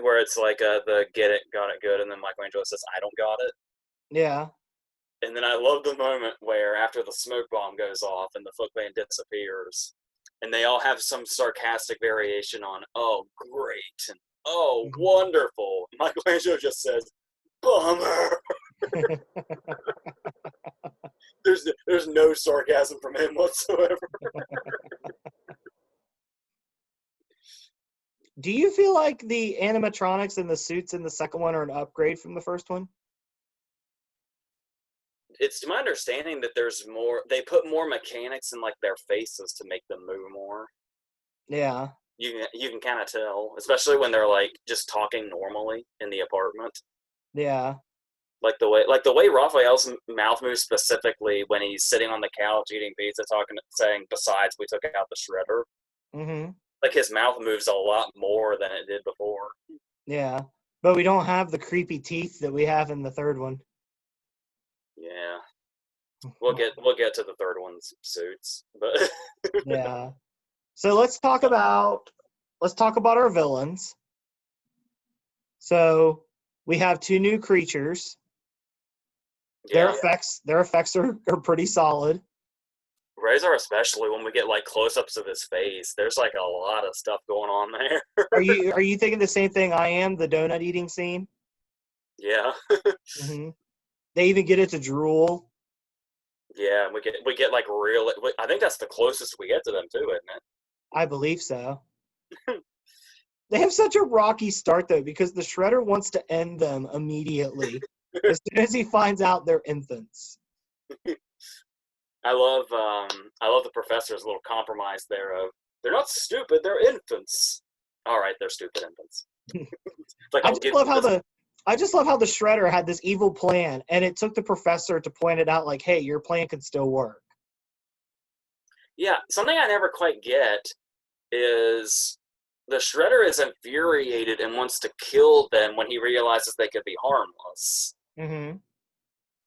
Where it's like the get it, got it good, and then Michelangelo says, I don't got it. Yeah. And then I love the moment where after the smoke bomb goes off and the foot band disappears, and they all have some sarcastic variation on, oh, great, and oh, wonderful. Michelangelo just says, bummer. There's no sarcasm from him whatsoever. Do you feel like the animatronics and the suits in the second one are an upgrade from the first one? It's to my understanding that there's more. They put more mechanics in like their faces to make them move more. Yeah. You can kind of tell, especially when they're like just talking normally in the apartment. Yeah. Like the way Raphael's mouth moves specifically when he's sitting on the couch eating pizza, talking, saying, "Besides, we took out the shredder." Mm-hmm. Like his mouth moves a lot more than it did before. Yeah. But we don't have the creepy teeth that we have in the third one. Yeah, we'll get to the third one's suits, but Yeah. So let's talk about our villains. So we have 2 new creatures. yeah, Their effects are pretty solid. Razor especially when we get like close-ups of his face. There's like a lot of stuff going on there. Are you thinking the same thing I am? The donut eating scene. Yeah, Mm-hmm. They even get it to drool. yeah, we get like real. I think that's the closest we get to them too, isn't it? I believe so. They have such a rocky start though, because the Shredder wants to end them immediately as soon as he finds out they're infants. I love the professor's little compromise there of they're not stupid, they're infants. All right, they're stupid infants. It's like I I'll just give love you how this. the Shredder had this evil plan, and it took the professor to point it out, like, "Hey, your plan could still work." Yeah, something I never quite get is the Shredder is infuriated and wants to kill them when he realizes they could be harmless. Mm-hmm.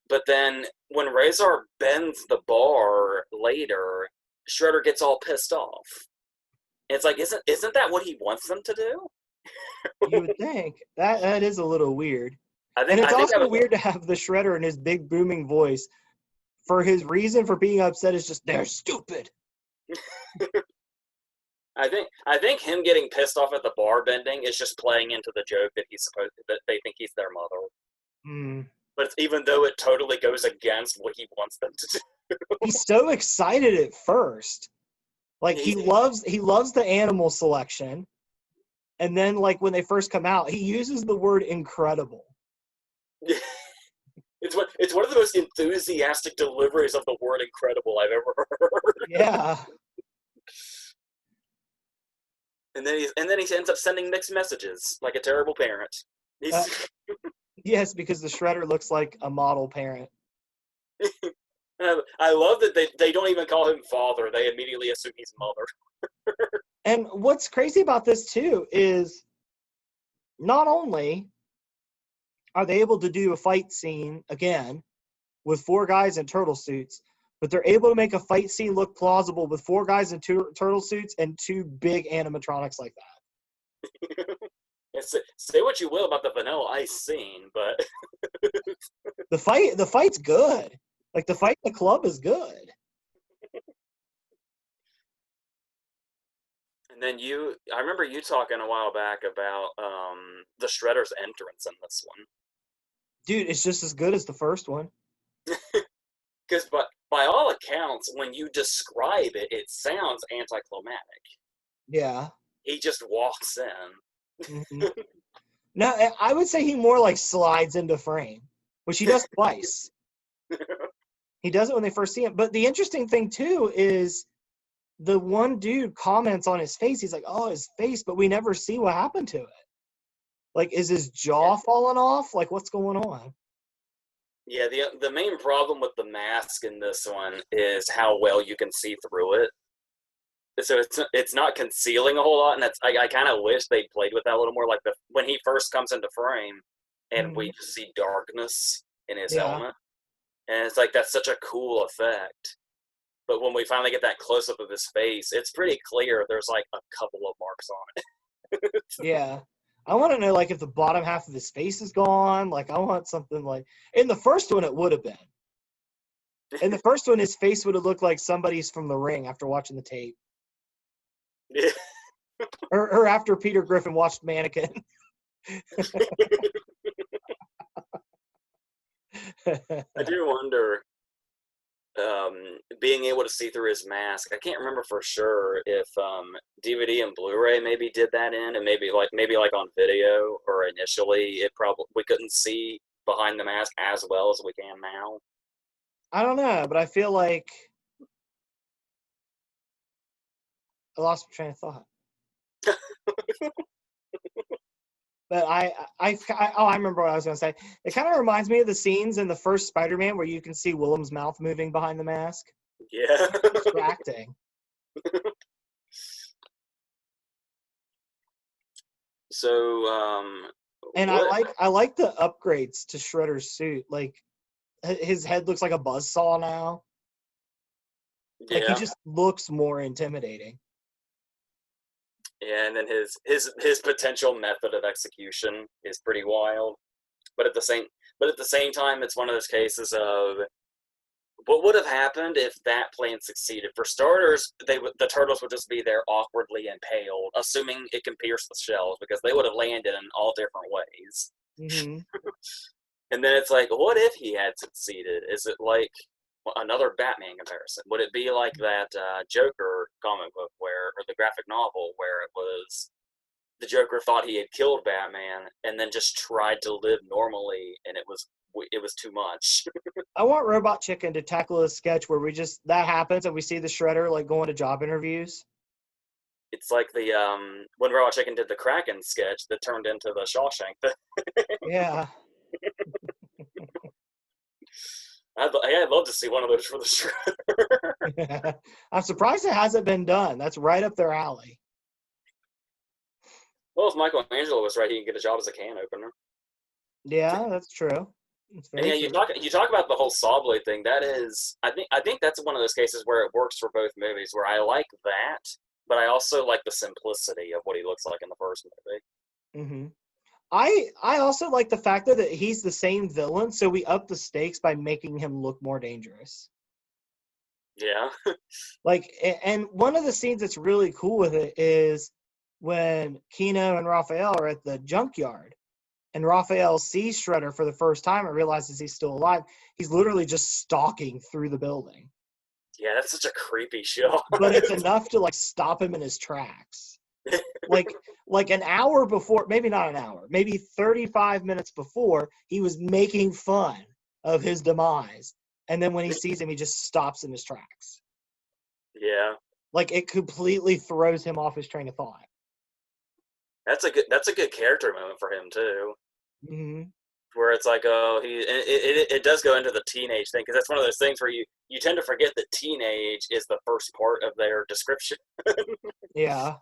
But then when Razor bends the bar later, Shredder gets all pissed off. it's like, isn't that what he wants them to do? You would think that is a little weird, I and think it's I think I also would. weird to have the Shredder in his big booming voice. For his reason for being upset is just they're stupid. I think him getting pissed off at the bar bending is just playing into the joke that they think he's their mother. Mm. But even though it totally goes against what he wants them to He's so excited at first. Like do. he loves the animal selection. And then like when they first come out, he uses the word incredible. It's one of the most enthusiastic deliveries of the word incredible I've ever heard. Yeah. And then he ends up sending mixed messages like a terrible parent. Uh, yes, because the Shredder looks like a model parent. I love that they don't even call him father. They immediately assume he's mother. And what's crazy about this too is not only are they able to do a fight scene again with 4 guys in turtle suits, but they're able to make a fight scene look plausible with 4 guys in turtle suits and 2 big animatronics like that. Say what you will about the Vanilla Ice scene, but The fight's good. Like the fight in the club is good. and then I remember you talking a while back about the Shredder's entrance in this one. Dude, it's just as good as the first one. Because by all accounts, when you describe it, it sounds anticlimactic. Yeah. He just walks in. Mm-hmm. No, I would say he more like slides into frame, which he does twice. He does it when they first see him. But the interesting thing too is the one dude comments on his face. He's like, "Oh, his face," but we never see what happened to it. Like, is his jaw falling off? Like, what's going on? Yeah, the main problem with the mask in this one is how well you can see through it. So it's not concealing a whole lot, and I kind of wish they played with that a little more. Like when he first comes into frame, and we just see darkness in his helmet, and it's like that's such a cool effect. But when we finally get that close up of his face, it's pretty clear there's like a couple of marks on it. Yeah. I want to know, like, if the bottom half of his face is gone. Like, I want something like in the first one, it would have been. In the first one, his face would have looked like somebody's from The Ring after watching the tape. Yeah. Or after Peter Griffin watched Mannequin. I do wonder, being able to see through his mask. I can't remember for sure if DVD and Blu-ray maybe did that in, and maybe like on video or initially we couldn't see behind the mask as well as we can now. I don't know, but I feel like I lost my train of thought. But I remember what I was going to say. It kind of reminds me of the scenes in the first Spider-Man where you can see Willem's mouth moving behind the mask. Yeah. It's distracting. So, and I like the upgrades to Shredder's suit. Like his head looks like a buzzsaw now. Yeah. Like he just looks more intimidating. Yeah, and then his potential method of execution is pretty wild. But at the same time, it's one of those cases of what would have happened if that plan succeeded. For starters, the turtles would just be there awkwardly impaled, assuming it can pierce the shells, because they would have landed in all different ways. Mm-hmm. And then it's like, what if he had succeeded? Is it like another Batman comparison? Would it be like that Joker comic book or the graphic novel where it was the Joker thought he had killed Batman and then just tried to live normally, and it was too much. I want Robot Chicken to tackle a sketch where that happens and we see the Shredder like going to job interviews. It's like the when Robot Chicken did the Kraken sketch that turned into the Shawshank. Yeah. I'd love to see one of those for the Shredder. I'm surprised it hasn't been done. That's right up their alley. Well, if Michelangelo was right, he can get a job as a can opener. Yeah, that's true. And yeah, you talk about the whole Saw Blade thing. That is, I think that's one of those cases where it works for both movies. Where I like that, but I also like the simplicity of what he looks like in the first movie. Hmm. I also like the fact that he's the same villain, so we up the stakes by making him look more dangerous. Yeah. Like, and one of the scenes that's really cool with it is when Kino and Raphael are at the junkyard, and Raphael sees Shredder for the first time and realizes he's still alive. He's literally just stalking through the building. Yeah, that's such a creepy shot. But it's enough to like stop him in his tracks. Like an hour before, maybe not an hour, maybe 35 minutes before, he was making fun of his demise. And then when he sees him, he just stops in his tracks. Yeah. Like it completely throws him off his train of thought. That's a good character moment for him too. Mm-hmm. Where it's like, oh, it does go into the teenage thing, because that's one of those things where you tend to forget that teenage is the first part of their description. Yeah.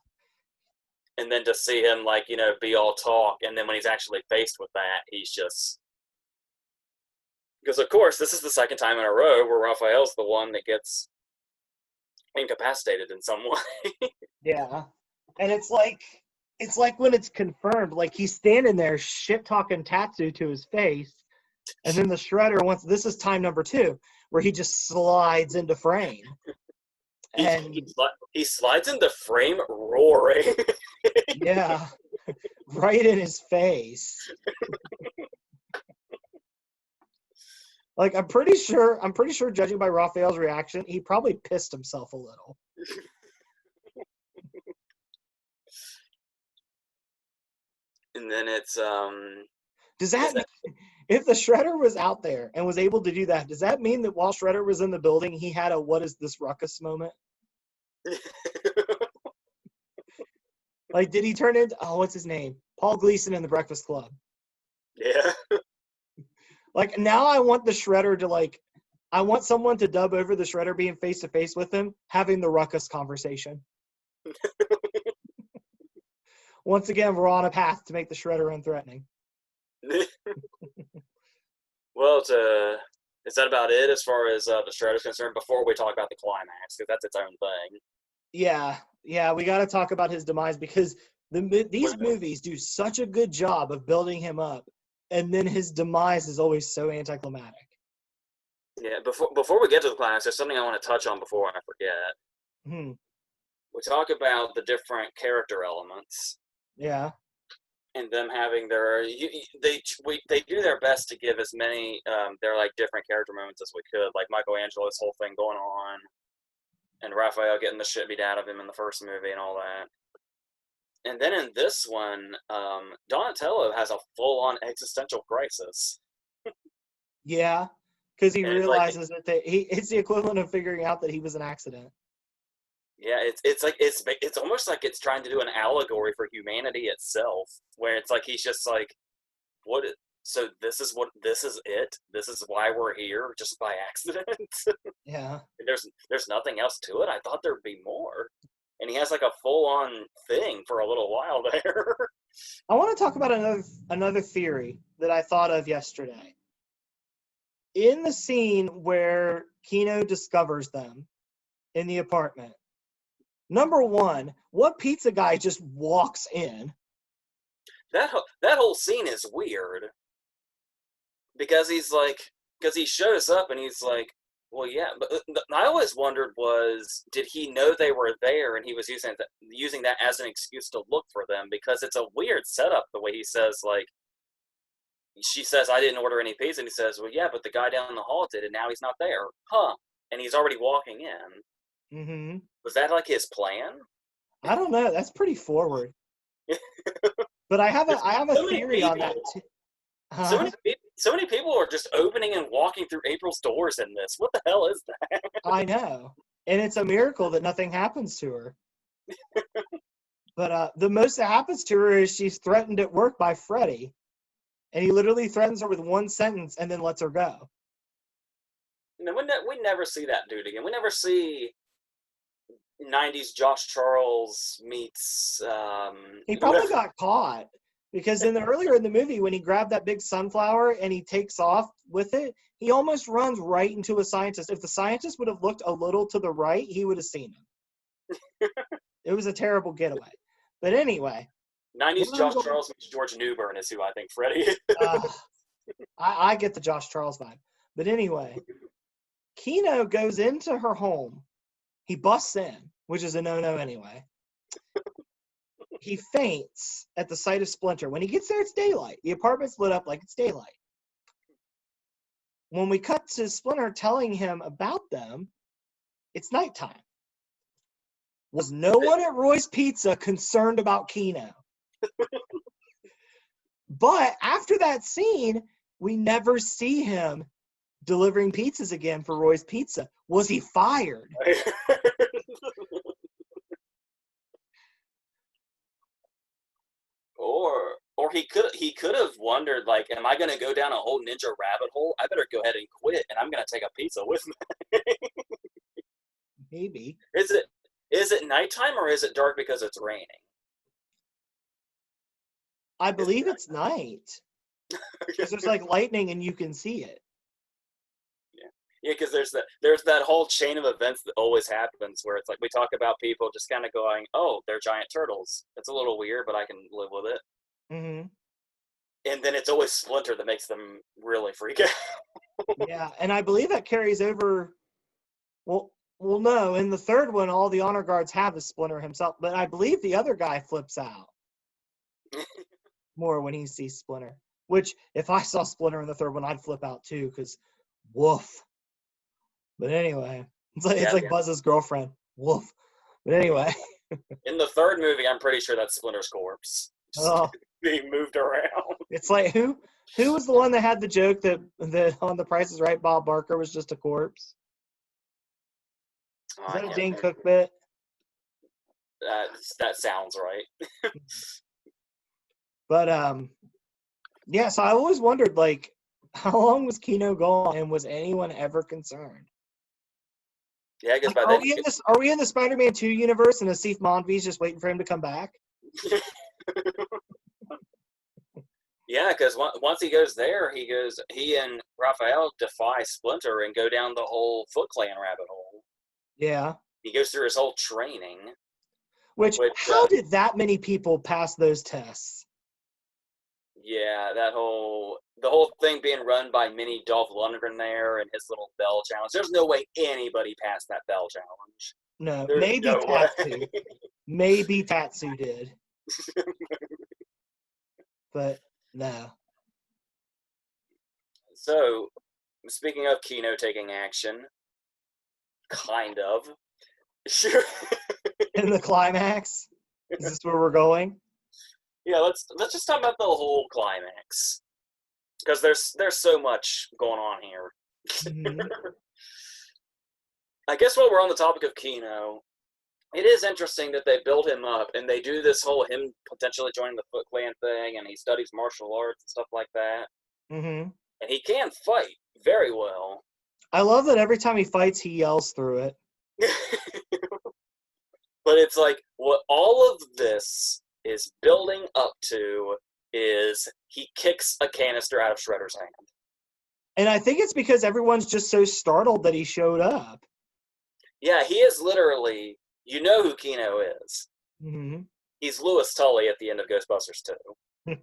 And then to see him, like, be all talk, and then when he's actually faced with that, he's just, because of course this is the second time in a row where Raphael's the one that gets incapacitated in some way. Yeah. And it's like when it's confirmed, like he's standing there shit talking Tatsu to his face, and then the Shredder this is time number 2, where he just slides into frame. And he slides into frame roaring. yeah, right in his face. Like I'm pretty sure, judging by Raphael's reaction, he probably pissed himself a little. And then it's Does that mean, if the Shredder was out there and was able to do that, does that mean that while Shredder was in the building, he had a "what is this ruckus" moment? Like, did he turn into, what's his name? Paul Gleason in The Breakfast Club. Yeah. Like, now I want the Shredder to, I want someone to dub over the Shredder being face to face with him, having the ruckus conversation. Once again, we're on a path to make the Shredder unthreatening. Well, is that about it as far as the Shredder's concerned? Before we talk about the climax, because that's its own thing. Yeah, we got to talk about his demise, because these movies do such a good job of building him up, and then his demise is always so anticlimactic. Yeah, before we get to the climax, there's something I want to touch on before I forget. We talk about the different character elements. Yeah. And them having they do their best to give as many their like different character moments as we could, like Michelangelo's whole thing going on, and Raphael getting the shit beat out of him in the first movie and all that. And then in this one, Donatello has a full-on existential crisis. Yeah, because he And realizes that it's the equivalent of figuring out that he was an accident. Yeah, it's almost like it's trying to do an allegory for humanity itself, where it's like he's just like, what? So this is it. This is why we're here, just by accident. Yeah. There's nothing else to it. I thought there'd be more, and he has like a full on thing for a little while there. I want to talk about another theory that I thought of yesterday. In the scene where Kino discovers them in the apartment, number one, what pizza guy just walks in? That whole scene is weird, because he shows up and he's like, well, yeah, but I always wondered did he know they were there and he was using that as an excuse to look for them? Because it's a weird setup the way he says, like, she says, I didn't order any pizza, and he says, well, yeah, but the guy down the hall did, and now he's not there. Huh. And he's already walking in. Mm-hmm. Was that like his plan? I don't know. That's pretty forward. But I have a theory on that too. So many people are just opening and walking through April's doors in this. What the hell is that? I know. And it's a miracle that nothing happens to her. But the most that happens to her is she's threatened at work by Freddy. And he literally threatens her with one sentence and then lets her go. No, we never see that dude again. We never see 90s Josh Charles meets... He probably got caught. Because earlier in the movie, when he grabbed that big sunflower and he takes off with it, he almost runs right into a scientist. If the scientist would have looked a little to the right, he would have seen him. It was a terrible getaway. But anyway. 90s Josh Charles meets George Newbern is who I think Freddy is. I get the Josh Charles vibe. But anyway, Keno goes into her home. He busts in, which is a no-no anyway. He faints at the sight of Splinter. When he gets there, it's daylight. The apartment's lit up like it's daylight. When we cut to Splinter telling him about them, it's nighttime. Was no one at Roy's Pizza concerned about Keno? But after that scene, we never see him delivering pizzas again for Roy's Pizza. Was he fired? Or he could have wondered, like, am I going to go down a whole ninja rabbit hole? I better go ahead and quit, and I'm going to take a pizza with me. Maybe. Is it nighttime or is it dark because it's raining? I believe it's night. Because there's like lightning and you can see it. Yeah, because there's that whole chain of events that always happens where it's like we talk about people just kind of going, oh, they're giant turtles. It's a little weird, but I can live with it. Mm-hmm. And then it's always Splinter that makes them really freak out. Yeah, and I believe that carries over. Well, no. In the third one, all the honor guards have is Splinter himself, but I believe the other guy flips out more when he sees Splinter. Which, if I saw Splinter in the third one, I'd flip out too, because woof. But anyway, it's like Buzz's girlfriend. Woof. But anyway. In the third movie, I'm pretty sure that's Splinter's corpse. Being moved around. It's like, who was the one that had the joke that on The Price is Right, Bob Barker was just a corpse? Is that a Dane Cook bit? That sounds right. But, yeah, so I always wondered, like, how long was Keno gone, and was anyone ever concerned? Yeah, I guess by then. Are we in the Spider-Man 2 universe, and Asif Mandvi's just waiting for him to come back? Yeah, because once he goes there, he and Raphael defy Splinter and go down the whole Foot Clan rabbit hole. Yeah. He goes through his whole training. Which how did that many people pass those tests? Yeah, the whole thing being run by mini Dolph Lundgren there and his little bell challenge. There's no way anybody passed that bell challenge. No, There's maybe no Tatsu. Maybe Tatsu did. But no. So, speaking of Keno taking action, kind of. Sure. In the climax? Is this where we're going? Yeah, let's just talk about the whole climax. Because there's so much going on here. Mm-hmm. I guess while we're on the topic of Keno, it is interesting that they build him up and they do this whole him potentially joining the Foot Clan thing, and he studies martial arts and stuff like that. Mm-hmm. And he can fight very well. I love that every time he fights, he yells through it. But it's like, what all of this is building up to is he kicks a canister out of Shredder's hand. And I think it's because everyone's just so startled that he showed up. Yeah, he is literally, you know who Keno is. Mm-hmm. He's Louis Tully at the end of Ghostbusters 2.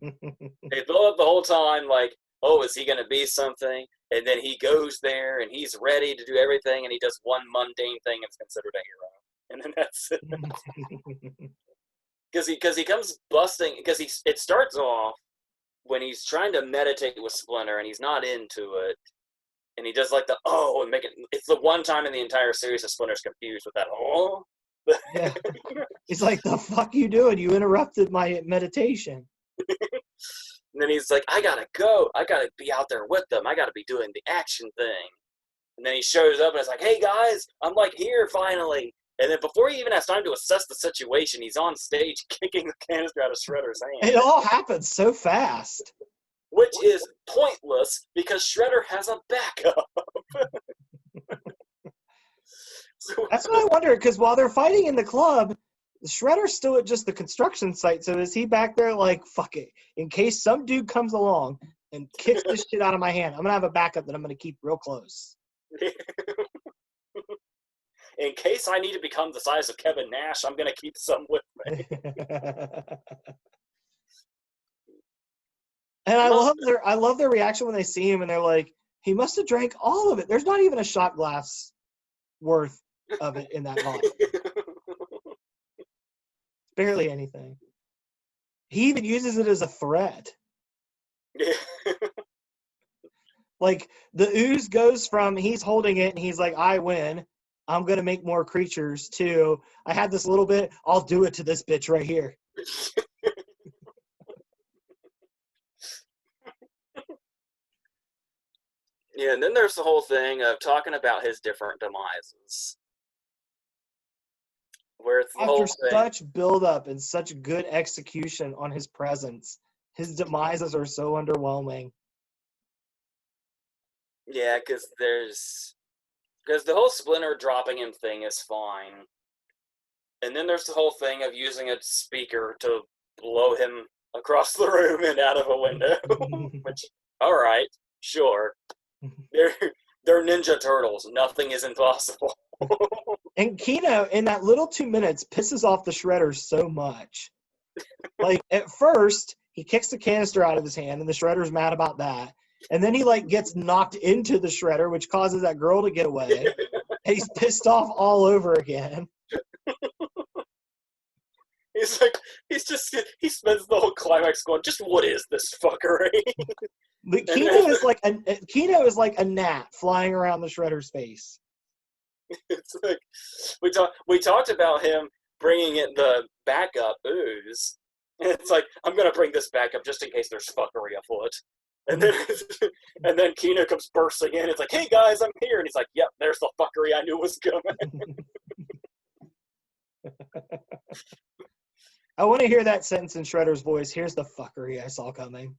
They build up the whole time like, oh, is he going to be something? And then he goes there and he's ready to do everything and he does one mundane thing and is considered a hero. And then that's it. Because he comes busting, because it starts off when he's trying to meditate with Splinter and he's not into it. And he does like the, oh, and it's the one time in the entire series that Splinter's confused with that, oh. Yeah. He's like, the fuck you doing? You interrupted my meditation. And then he's like, I gotta go. I gotta be out there with them. I gotta be doing the action thing. And then he shows up and it's like, hey guys, I'm like here finally. And then before he even has time to assess the situation, he's on stage kicking the canister out of Shredder's hand. It all happens so fast. Which is pointless because Shredder has a backup. That's what I wonder, because while they're fighting in the club, Shredder's still at just the construction site. So is he back there like, fuck it, in case some dude comes along and kicks this shit out of my hand, I'm going to have a backup that I'm going to keep real close. in case I need to become the size of Kevin Nash, I'm gonna keep some with me. And I love their reaction when they see him and they're like, he must have drank all of it. There's not even a shot glass worth of it in that vodka. Barely anything. He even uses it as a threat. Yeah. Like, the ooze goes from he's holding it and he's like, I win. I'm going to make more creatures, to I had this little bit. I'll do it to this bitch right here. Yeah, and then there's the whole thing of talking about his different demises. Where it's the After whole thing. such buildup and such good execution on his presence, his demises are so underwhelming. Yeah, because the whole Splinter dropping him thing is fine. And then there's the whole thing of using a speaker to blow him across the room and out of a window. Which, alright, sure. They're Ninja Turtles. Nothing is impossible. And Kino, in that little 2 minutes, pisses off the Shredder so much. Like, at first, he kicks the canister out of his hand, and the Shredder's mad about that. And then he, like, gets knocked into the Shredder, which causes that girl to get away. And he's pissed off all over again. He's like, he spends the whole climax going, just what is this fuckery? But Kino is like a gnat flying around the Shredder's face. It's like we talked about him bringing in the backup ooze, and it's like, I'm gonna bring this back up just in case there's fuckery afoot. And then Kino comes bursting in. It's like, hey guys, I'm here, and he's like, yep, there's the fuckery I knew was coming. I want to hear that sentence in Shredder's voice. Here's the fuckery I saw coming.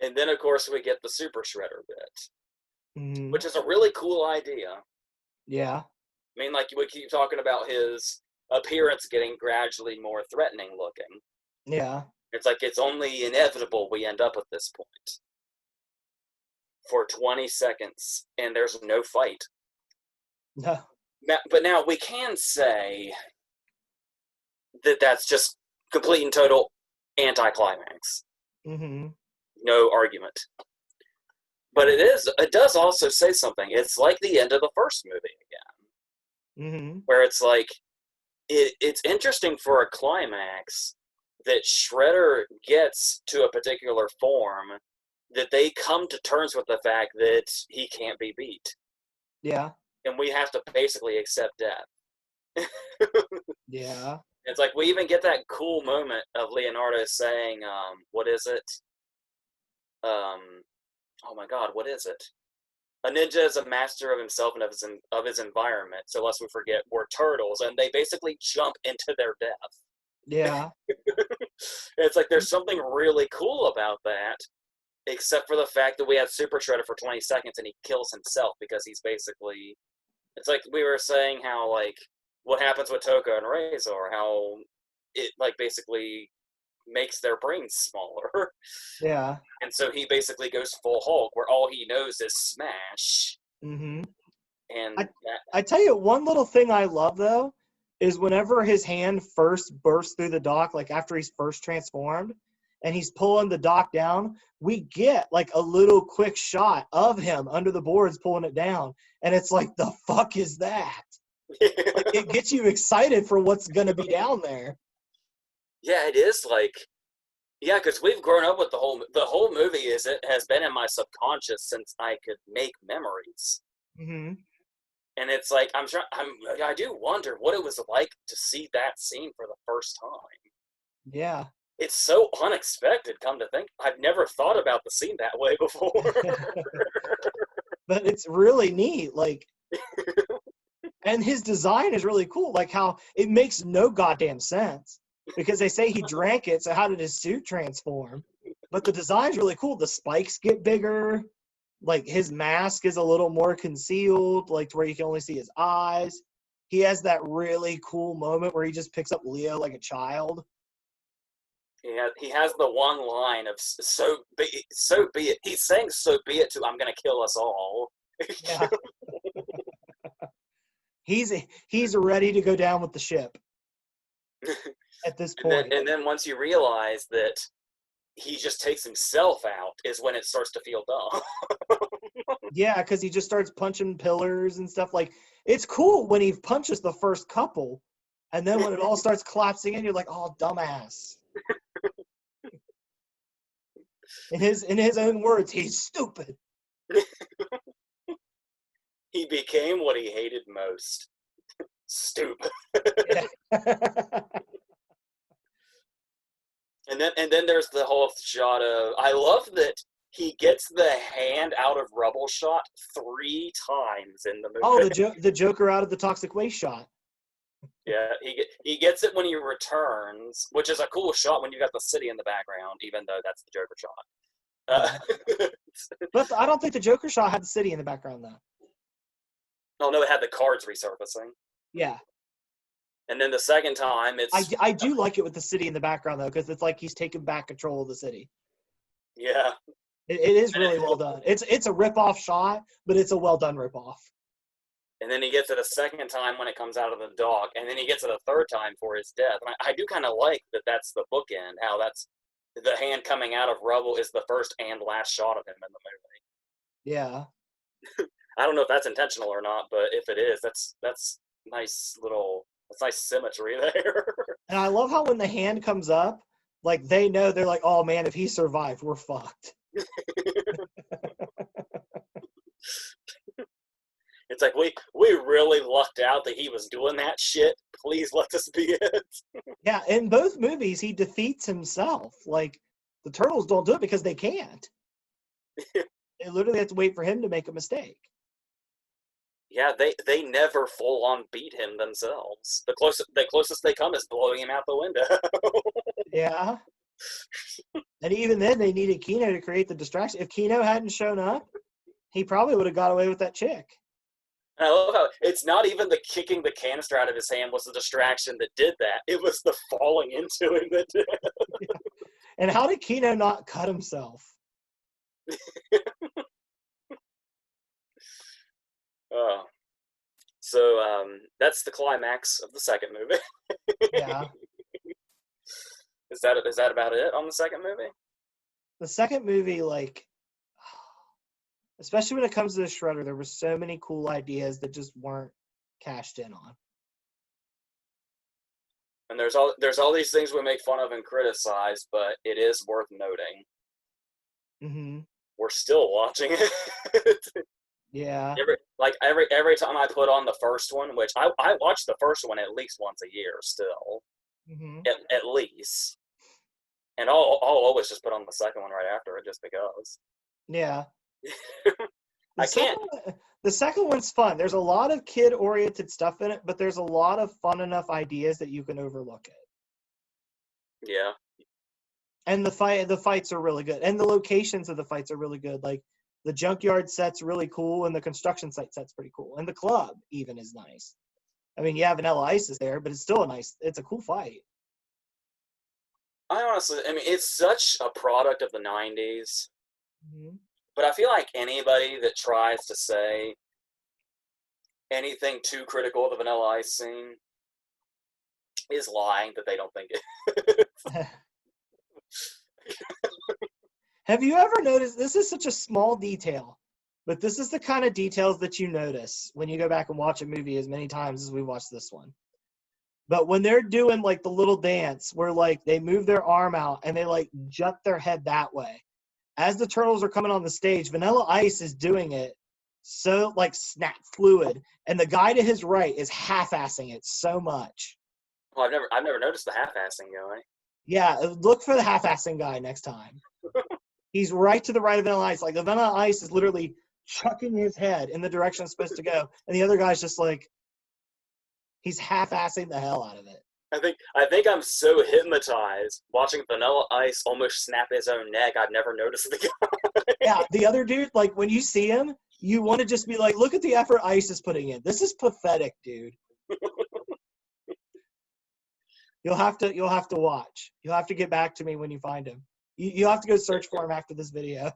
And then of course we get the Super Shredder bit. Mm-hmm. Which is a really cool idea. Yeah. I mean, like, we keep talking about his appearance getting gradually more threatening looking. Yeah. It's like, it's only inevitable we end up at this point. For 20 seconds, and there's no fight. No. But now we can say that that's just complete and total anticlimax. Mm-hmm. No argument. But it does also say something. It's like the end of the first movie again. Mm-hmm. Where it's like, it's interesting for a climax that Shredder gets to a particular form, that they come to terms with the fact that he can't be beat. Yeah. And we have to basically accept death. Yeah. It's like, we even get that cool moment of Leonardo saying, what is it? Oh my god, what is it? A ninja is a master of himself and of his environment, so lest we forget, we're turtles, and they basically jump into their death. Yeah. It's like, there's something really cool about that, except for the fact that we had Super Shredder for 20 seconds and he kills himself because he's basically... It's like we were saying how, like, what happens with Toka and Razor, how it, like, basically makes their brains smaller. Yeah. And so he basically goes full Hulk, where all he knows is smash. Mm-hmm. And I tell you, one little thing I love, though, is whenever his hand first bursts through the dock, like after he's first transformed, and he's pulling the dock down, we get like a little quick shot of him under the boards pulling it down. And it's like, the fuck is that? Like, it gets you excited for what's going to be down there. Yeah, it is like... Yeah, because we've grown up with the whole movie has been in my subconscious since I could make memories. Mm-hmm. And it's like, I do wonder what it was like to see that scene for the first time. Yeah. It's so unexpected, come to think. I've never thought about the scene that way before. But it's really neat. Like, and his design is really cool. Like, how it makes no goddamn sense. Because they say he drank it, so how did his suit transform? But the design's really cool. The spikes get bigger. Like, his mask is a little more concealed, like, to where you can only see his eyes. He has that really cool moment where he just picks up Leo like a child. Yeah, he has the one line of, so be it. He's saying, so be it to, I'm going to kill us all. Yeah. He's ready to go down with the ship at this point. And then once you realize that he just takes himself out is when it starts to feel dumb. Yeah, because he just starts punching pillars and stuff. Like, it's cool when he punches the first couple, and then when it all starts collapsing in, you're like, oh, dumbass. In his own words, he's stupid. He became what he hated most. Stupid. Yeah. And then there's the whole shot of, I love that he gets the hand out of rubble shot 3 times in the movie. Oh, the Joker out of the toxic waste shot. Yeah, he gets it when he returns, which is a cool shot when you got the city in the background, even though that's the Joker shot. But I don't think the Joker shot had the city in the background, though. Oh, no, it had the cards resurfacing. Yeah. And then the second time, it's... I do like it with the city in the background, though, because it's like he's taking back control of the city. Yeah. It is really well done. It's a rip-off shot, but it's a well-done rip-off. And then he gets it a second time when it comes out of the dock, and then he gets it a third time for his death. And I do kind of like that that's the bookend, how that's the hand coming out of rubble is the first and last shot of him in the movie. Yeah. I don't know if that's intentional or not, but if it is, that's nice symmetry there. And I love how when the hand comes up, like they know, they're like, oh man, if he survived, we're fucked. It's like, we really lucked out that he was doing that shit. Please let this be it. Yeah, in both movies, he defeats himself. Like, the Turtles don't do it because they can't. They literally have to wait for him to make a mistake. Yeah, they never full on beat him themselves. The closest they come is blowing him out the window. Yeah. And even then, they needed Kino to create the distraction. If Kino hadn't shown up, he probably would have got away with that chick. And I love how it's not even the kicking the canister out of his hand was the distraction that did that. It was the falling into him that did. Yeah. And how did Kino not cut himself? So that's the climax of the second movie. Yeah. Is that about it on the second movie? The second movie, like, especially when it comes to the Shredder, there were so many cool ideas that just weren't cashed in on. And there's all these things we make fun of and criticize, but it is worth noting. Mm-hmm. We're still watching it. Yeah. Every time I put on the first one, which I watch the first one at least once a year still, Mm-hmm. at least, and I'll always just put on the second one right after it just because. Yeah. I can't. The second one's fun. There's a lot of kid-oriented stuff in it, but there's a lot of fun enough ideas that you can overlook it. Yeah. And the fights are really good, and the locations of the fights are really good. Like, the junkyard set's really cool, and the construction site set's pretty cool, and the club even is nice. I mean, yeah, Vanilla Ice is there, but it's still it's a cool fight. I mean, it's such a product of the 90s. Mm-hmm. But I feel like anybody that tries to say anything too critical of the Vanilla Ice scene is lying that they don't think it. Have you ever noticed, this is such a small detail, but this is the kind of details that you notice when you go back and watch a movie as many times as we watched this one. But when they're doing like the little dance where like they move their arm out and they like jut their head that way, as the Turtles are coming on the stage, Vanilla Ice is doing it so like snap fluid, and the guy to his right is half-assing it so much. Well, I've never noticed the half-assing guy. Yeah, look for the half-assing guy next time. He's right to the right of Vanilla Ice. Like, the Vanilla Ice is literally chucking his head in the direction it's supposed to go, and the other guy's just like, he's half-assing the hell out of it. I think I'm so hypnotized watching Vanilla Ice almost snap his own neck. I've never noticed the guy. Yeah, the other dude, like, when you see him, you want to just be like, look at the effort Ice is putting in. This is pathetic, dude. You'll have to watch. You'll have to get back to me when you find him. You have to go search for him after this video.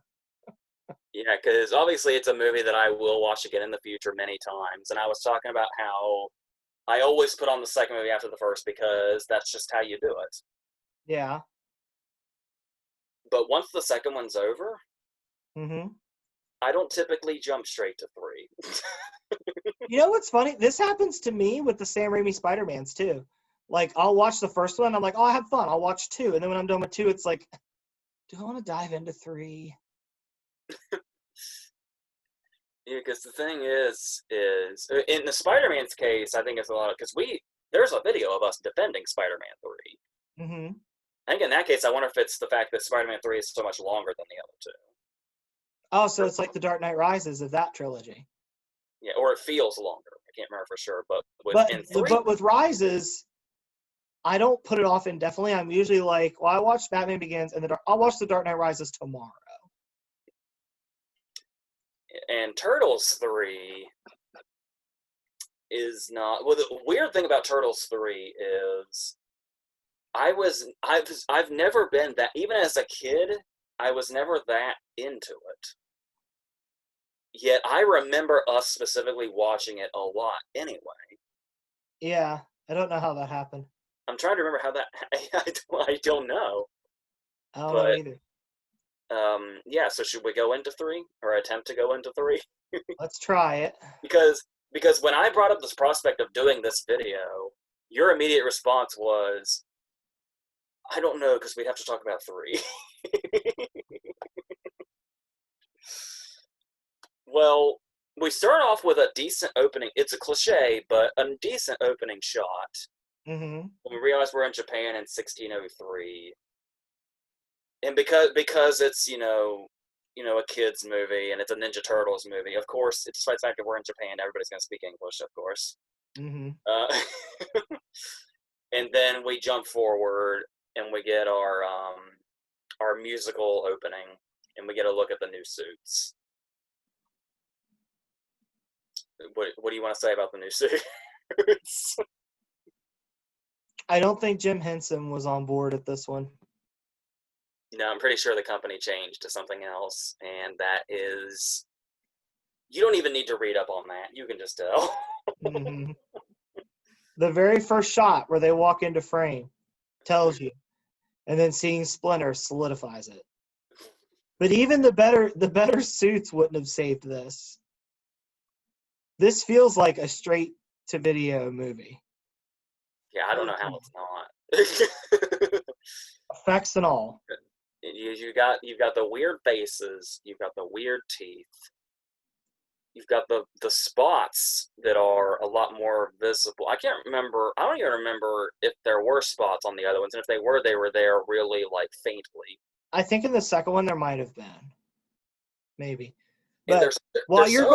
Yeah, because obviously it's a movie that I will watch again in the future many times. And I was talking about how I always put on the second movie after the first because that's just how you do it. Yeah. But once the second one's over, Mm-hmm. I don't typically jump straight to three. You know what's funny? This happens to me with the Sam Raimi Spider-Mans too. Like, I'll watch the first one, I'm like, oh, I had fun. I'll watch two. And then when I'm done with two, it's like, do I want to dive into three? Yeah, because the thing is in the Spider-Man's case, I think it's a lot because there's a video of us defending Spider-Man 3. Mm-hmm. I think in that case, I wonder if it's the fact that Spider-Man 3 is so much longer than the other two. Oh, so it's like the Dark Knight Rises of that trilogy. Yeah, or it feels longer. I can't remember for sure, but But in 3, but with Rises, I don't put it off indefinitely. I'm usually like, well, I watched Batman Begins, and I'll watch the Dark Knight Rises tomorrow. and Turtles 3 is not. Well, the weird thing about Turtles 3 is I've never been that. Even as a kid, I was never that into it. Yet I remember us specifically watching it a lot anyway. Yeah, I don't know how that happened. I'm trying to remember how that. I don't know, I don't know but either. yeah. So should we go into three or attempt to go into three? Let's try it. because when I brought up this prospect of doing this video, your immediate response was, "I don't know," because we'd have to talk about three. Well, we start off with a decent opening. It's a cliche, but a decent opening shot. Mm-hmm. When we realize we're in Japan in 1603, and because it's a kids movie and it's a Ninja Turtles movie. Of course, despite the fact that we're in Japan, everybody's gonna speak English, of course. Mm-hmm. And then we jump forward and we get our musical opening, and we get a look at the new suits. What do you want to say about the new suits? I don't think Jim Henson was on board at this one. No, I'm pretty sure the company changed to something else, and that is. You don't even need to read up on that. You can just tell. Mm-hmm. The very first shot where they walk into frame tells you, and then seeing Splinter solidifies it. But even the better suits wouldn't have saved this. This feels like a straight to video movie. Yeah, I don't know how it's not. Effects and all. You've got the weird faces, you've got the weird teeth, you've got the spots that are a lot more visible. I don't even remember if there were spots on the other ones, and if they were there really like faintly. I think in the second one there might have been. Maybe. And But while you're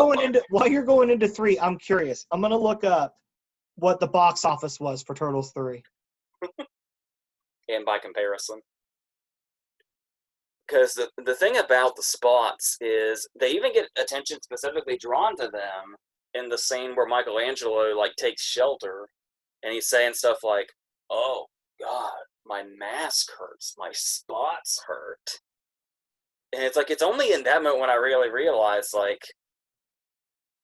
going into three, I'm curious. I'm gonna look up what the box office was for Turtles 3. and by comparison. Because the thing about the spots is they even get attention specifically drawn to them in the scene where Michelangelo like takes shelter, and he's saying stuff like, "Oh God, my mask hurts, my spots hurt," and it's like it's only in that moment when I really realize like,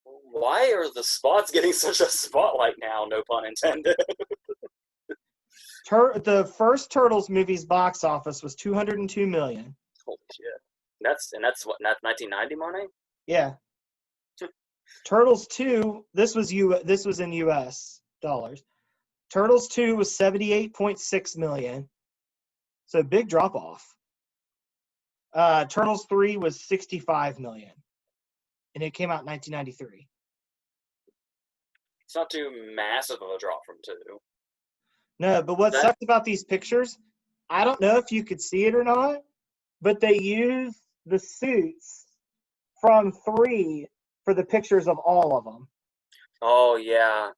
why are the spots getting such a spotlight now? No pun intended. The first Turtles movie's box office was $202 million. Holy shit! That's what, that's 1990 money. Yeah. Turtles 2, this was in US dollars. Turtles 2 was 78.6 million. So big drop off. Turtles 3 was 65 million. And it came out in 1993. It's not too massive of a drop from two. No, but what sucks about these pictures, I don't know if you could see it or not, but they use the suits from 3 for the pictures of all of them. Oh yeah,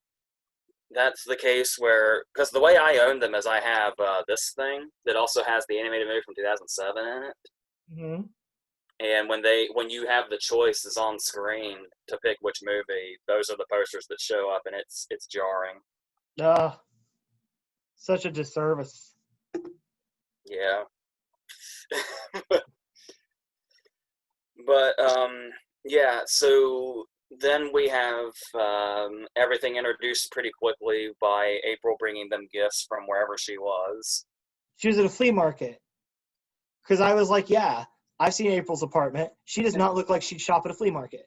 that's the case where because the way I own them is I have this thing that also has the animated movie from 2007 in it, Mm-hmm. and when you have the choices on screen to pick which movie, those are the posters that show up, and it's jarring. Such a disservice. Yeah. But yeah, so then we have everything introduced pretty quickly by April bringing them gifts from wherever she was. She was at a flea market. Because I was like, yeah, I've seen April's apartment. She does not look like she'd shop at a flea market.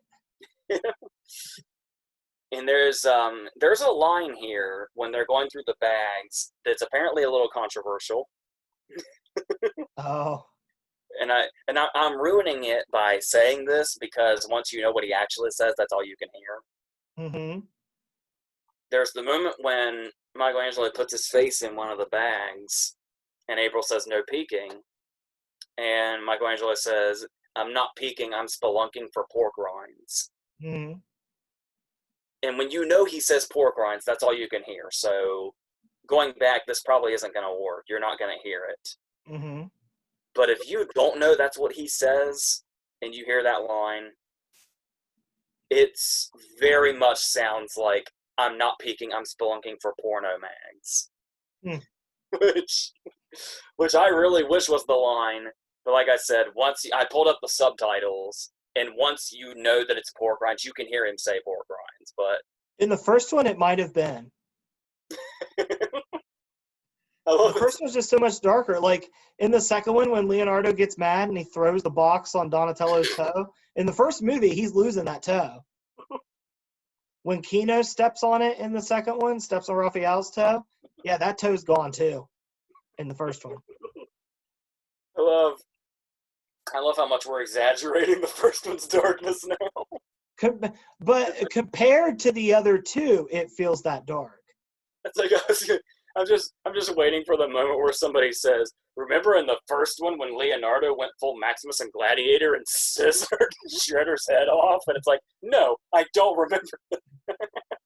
And there's a line here when they're going through the bags that's apparently a little controversial. Oh. I'm ruining it by saying this because once you know what he actually says, that's all you can hear. Mm-hmm. There's the moment when Michelangelo puts his face in one of the bags, and April says, "No peeking," and Michelangelo says, "I'm not peeking. I'm spelunking for pork rinds." Mm-hmm. And when you know he says pork rinds, that's all you can hear. So going back, this probably isn't going to work. You're not going to hear it. Mm-hmm. But if you don't know that's what he says and you hear that line, it's very much sounds like I'm not peeking, I'm spelunking for porno mags. Mm. which I really wish was the line. But like I said, I pulled up the subtitles, and once you know that it's pork rinds, you can hear him say pork rinds. But In the first one, it might have been. The first one's just so much darker. Like in the second one, when Leonardo gets mad and he throws the box on Donatello's toe, in the first movie, he's losing that toe. When Kino steps on it in the second one, steps on Raphael's toe, yeah, that toe's gone too in the first one. I love how much we're exaggerating the first one's darkness now. But compared to the other two, it feels that dark. It's like I'm just waiting for the moment where somebody says, "Remember in the first one when Leonardo went full Maximus and Gladiator and scissored Shredder's head off?" And it's like, no, I don't remember.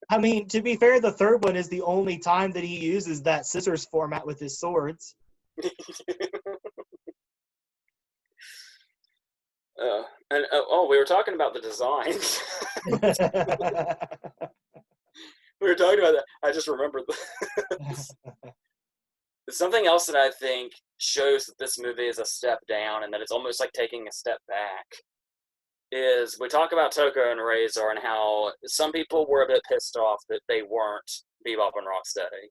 I mean, to be fair, the third one is the only time that he uses that scissors format with his swords. We were talking about the designs. We were talking about that. I just remembered something else that I think shows that this movie is a step down and that it's almost like taking a step back. Is we talk about Toko and Razor and how some people were a bit pissed off that they weren't Bebop and Rocksteady.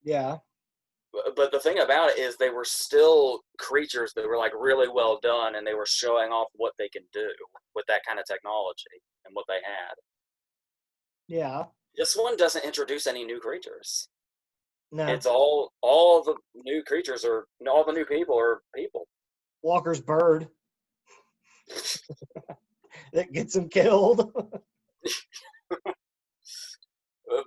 Yeah. But the thing about it is they were still creatures that were like really well done, and they were showing off what they can do with that kind of technology and what they had. Yeah. This one doesn't introduce any new creatures. No. It's all the new creatures all the new people are people. Walker's bird that gets him killed.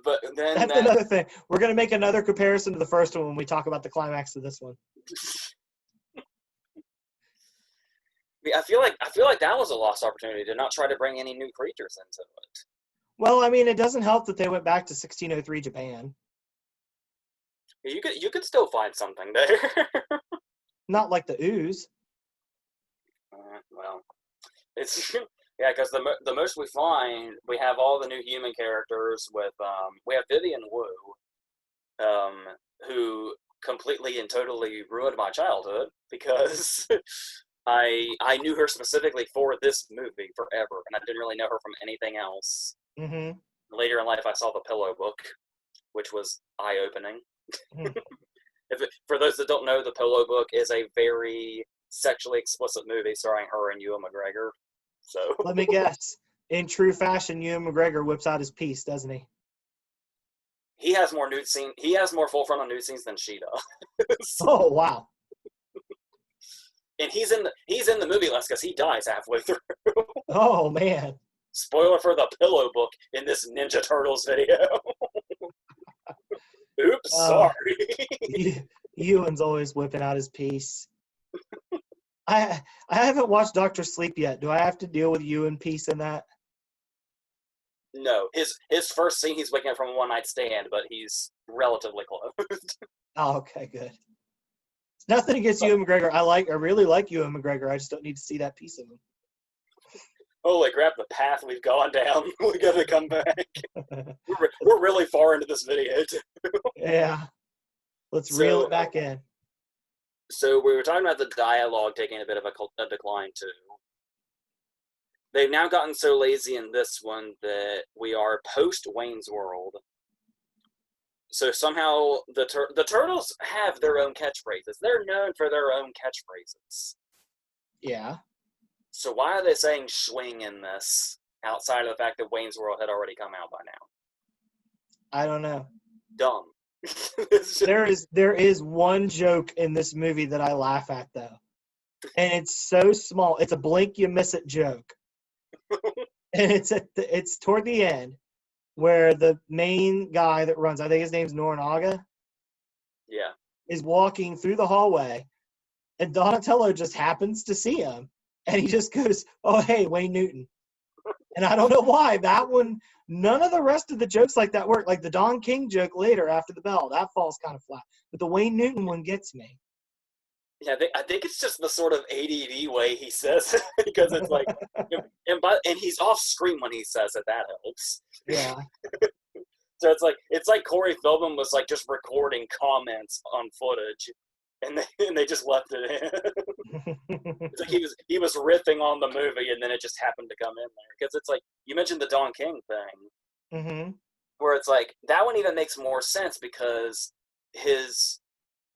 But then That's another thing. We're going to make another comparison to the first one when we talk about the climax of this one. I feel like that was a lost opportunity to not try to bring any new creatures into it. Well, I mean, it doesn't help that they went back to 1603 Japan. You could still find something there. Not like the ooze. Well, it's yeah, because the most we find, we have all the new human characters with we have Vivian Wu, who completely and totally ruined my childhood because I knew her specifically for this movie forever, and I didn't really know her from anything else. Mm-hmm. Later in life, I saw The Pillow Book, which was eye-opening. Mm-hmm. For those that don't know, The Pillow Book is a very sexually explicit movie starring her and Ewan McGregor. So Let me guess. In true fashion, Ewan McGregor whips out his piece, doesn't he? he has more nude scene. He has more full frontal nude scenes than she does. Oh, wow. And he's in the movie less because he dies halfway through. Oh, man. Spoiler for The Pillow Book in this Ninja Turtles video. Oops, sorry. Ewan's always whipping out his piece. I haven't watched Dr. Sleep yet. Do I have to deal with Ewan piece in that? No, his first scene, he's waking up from a one-night stand, but he's relatively close. Oh, okay, good. It's nothing against Ewan McGregor. I really like Ewan McGregor. I just don't need to see that piece of him. Holy crap, the path we've gone down. We gotta come back. We're really far into this video, too. Yeah. Let's reel it back in. So we were talking about the dialogue taking a bit of a decline, too. they've now gotten so lazy in this one that we are post Wayne's World. So somehow the turtles have their own catchphrases. They're known for their own catchphrases. Yeah. So why are they saying swing in this outside of the fact that Wayne's World had already come out by now? I don't know. Dumb. There is one joke in this movie that I laugh at though. And it's so small. It's a blink you miss it joke. And it's toward the end where the main guy that runs, I think his name's Norinaga, Yeah. is walking through the hallway, and Donatello just happens to see him, and he just goes, "Oh, hey, Wayne Newton." And I don't know why that one. None of the rest of the jokes like that work. Like the Don King joke later after the bell, that falls kind of flat. But the Wayne Newton one gets me. Yeah, I think it's just the sort of ADD way he says it, because it's like, and he's off screen when he says it. That helps. Yeah. So it's like Corey Feldman was like just recording comments on footage, and they just left it in. It's like he was riffing on the movie, and then it just happened to come in there, because it's like you mentioned the Don King thing, Mm-hmm. where it's like that one even makes more sense because his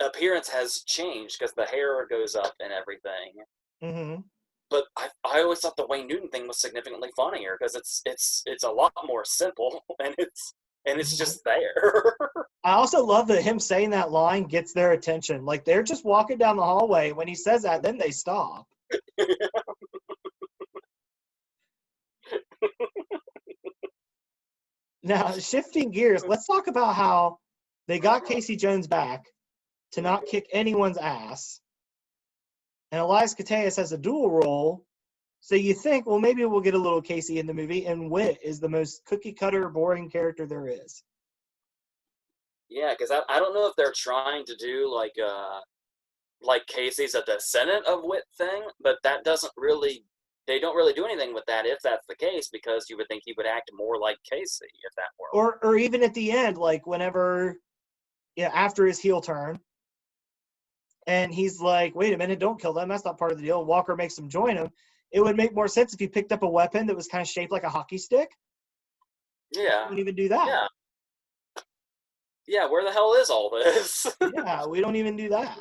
appearance has changed because the hair goes up and everything. Mm-hmm. But I always thought the Wayne Newton thing was significantly funnier because it's a lot more simple, and it's Mm-hmm. just there. I also love that him saying that line gets their attention. Like they're just walking down the hallway. When he says that, then they stop. Now, shifting gears, let's talk about how they got Casey Jones back to not kick anyone's ass. And Elias Koteas has a dual role. So you think, well, maybe we'll get a little Casey in the movie. And Wit is the most cookie cutter, boring character there is. Yeah, because I don't know if they're trying to do like Casey's a descendant of Wit thing, but that doesn't really they don't really do anything with that if that's the case, because you would think he would act more like Casey if that were. Or even at the end, like whenever, yeah, after his heel turn, and he's like, wait a minute, don't kill them. That's not part of the deal. Walker makes him join him. It would make more sense if he picked up a weapon that was kind of shaped like a hockey stick. Yeah, We don't even do that. yeah, yeah. Where the hell is all this? Yeah, we don't even do that.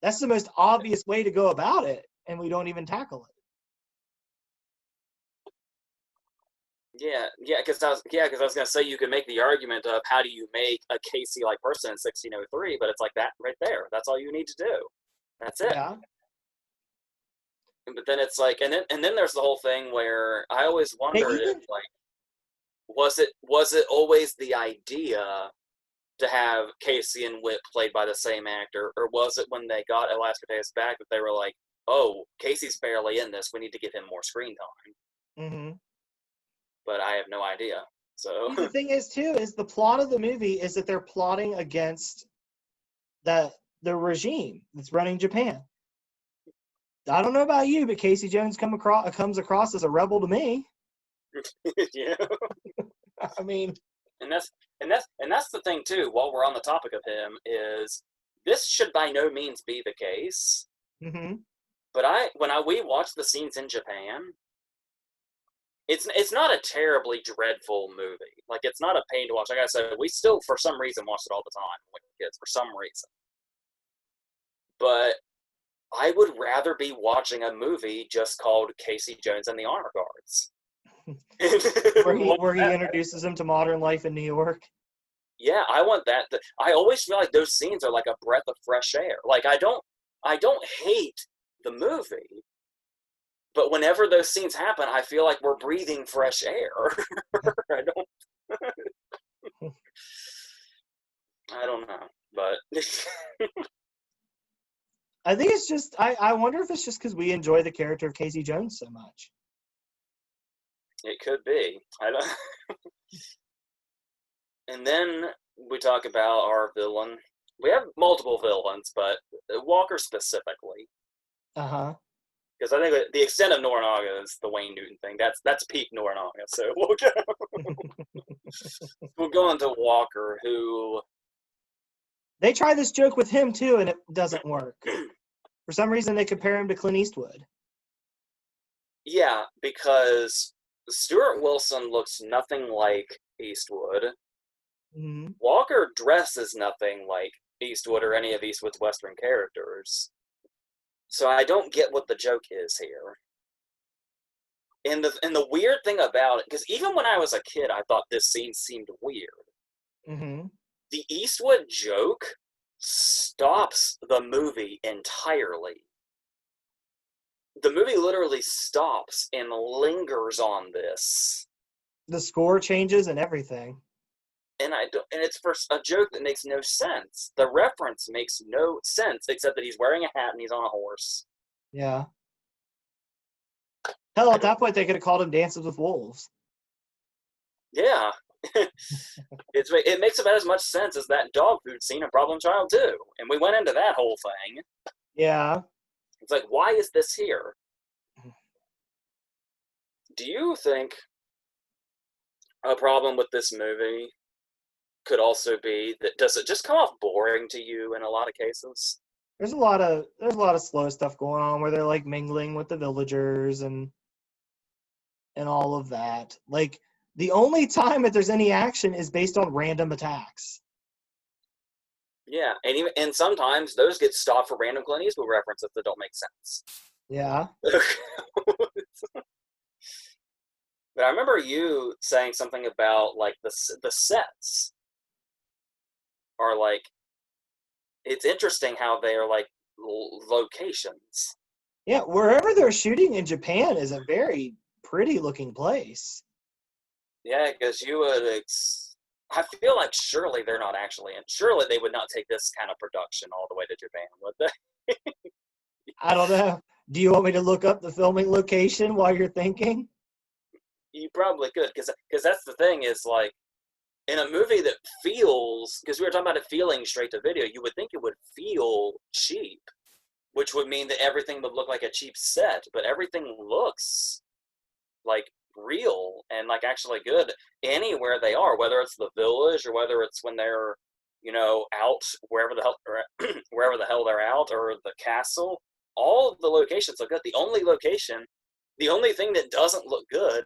That's the most obvious way to go about it, and we don't even tackle it. Yeah, because I was gonna say you could make the argument of how do you make a Casey like person in 1603, but it's like that right there. That's all you need to do. That's it. Yeah. But then it's like, and then there's the whole thing where I always They wondered if even like was it always the idea to have Casey and Whip played by the same actor, or was it when they got Elias Koteas back that they were like, oh, Casey's barely in this, we need to give him more screen time? mm-hmm. But I have no idea. So See, the thing is too is the plot of the movie is that they're plotting against the regime that's running Japan. I don't know about you, but Casey Jones comes across as a rebel to me. yeah. I mean, And that's the thing too. While we're on the topic of him, is this should by no means be the case. mm-hmm. But we watched the scenes in Japan, it's not a terribly dreadful movie. Like it's not a pain to watch. Like I said, we still for some reason watched it all the time when we were kids for some reason. But I would rather be watching a movie just called Casey Jones and the Honor Guards. where he introduces him to modern life in New York. Yeah, I want that. I always feel like those scenes are like a breath of fresh air. Like I don't hate the movie, but whenever those scenes happen, I feel like we're breathing fresh air. I don't know, but I think it's just I wonder if it's just because we enjoy the character of Casey Jones so much. it could be. I don't. And then we talk about our villain. We have multiple villains, but Walker specifically, Uh-huh. because I think the extent of Norinaga is the Wayne Newton thing. That's peak Norinaga. So we'll go into Walker, who They try this joke with him too, and it doesn't work. For some reason, they compare him to Clint Eastwood. Yeah, because Stuart Wilson looks nothing like Eastwood. Hmm. Walker dresses nothing like Eastwood or any of Eastwood's Western characters. So I don't get what the joke is here. And the weird thing about it, because even when I was a kid, I thought this scene seemed weird. Hmm. The Eastwood joke stops the movie entirely. The movie literally stops and lingers on this. The score changes and everything. And I don't, and it's for a joke that makes no sense. The reference makes no sense except that he's wearing a hat and he's on a horse. Yeah. Hell, I at don't. that point, they could have called him Dances with Wolves. Yeah, it makes about as much sense as that dog food scene in Problem Child 2. And we went into that whole thing. Yeah. It's like, why is this here? Do you think a problem with this movie could also be that does it just come off boring to you in a lot of cases? There's a lot of slow stuff going on where they're like mingling with the villagers and all of that. Like the only time that there's any action is based on random attacks. Yeah, and sometimes those get stopped for random Clint Eastwood references that don't make sense. Yeah. But I remember you saying something about like the sets are like it's interesting how they are like locations. Yeah, wherever they're shooting in Japan is a very pretty looking place. Yeah, because you would. I feel like surely they're not actually in. Surely they would not take this kind of production all the way to Japan, would they? I don't know. Do you want me to look up the filming location while you're thinking? You probably could, because that's the thing is like in a movie that feels because we were talking about it feeling straight to video, you would think it would feel cheap, which would mean that everything would look like a cheap set, but everything looks like real and like actually good anywhere they are, whether it's the village or whether it's when they're out wherever the hell wherever the hell they're out or the castle. All of the locations look good. The only thing that doesn't look good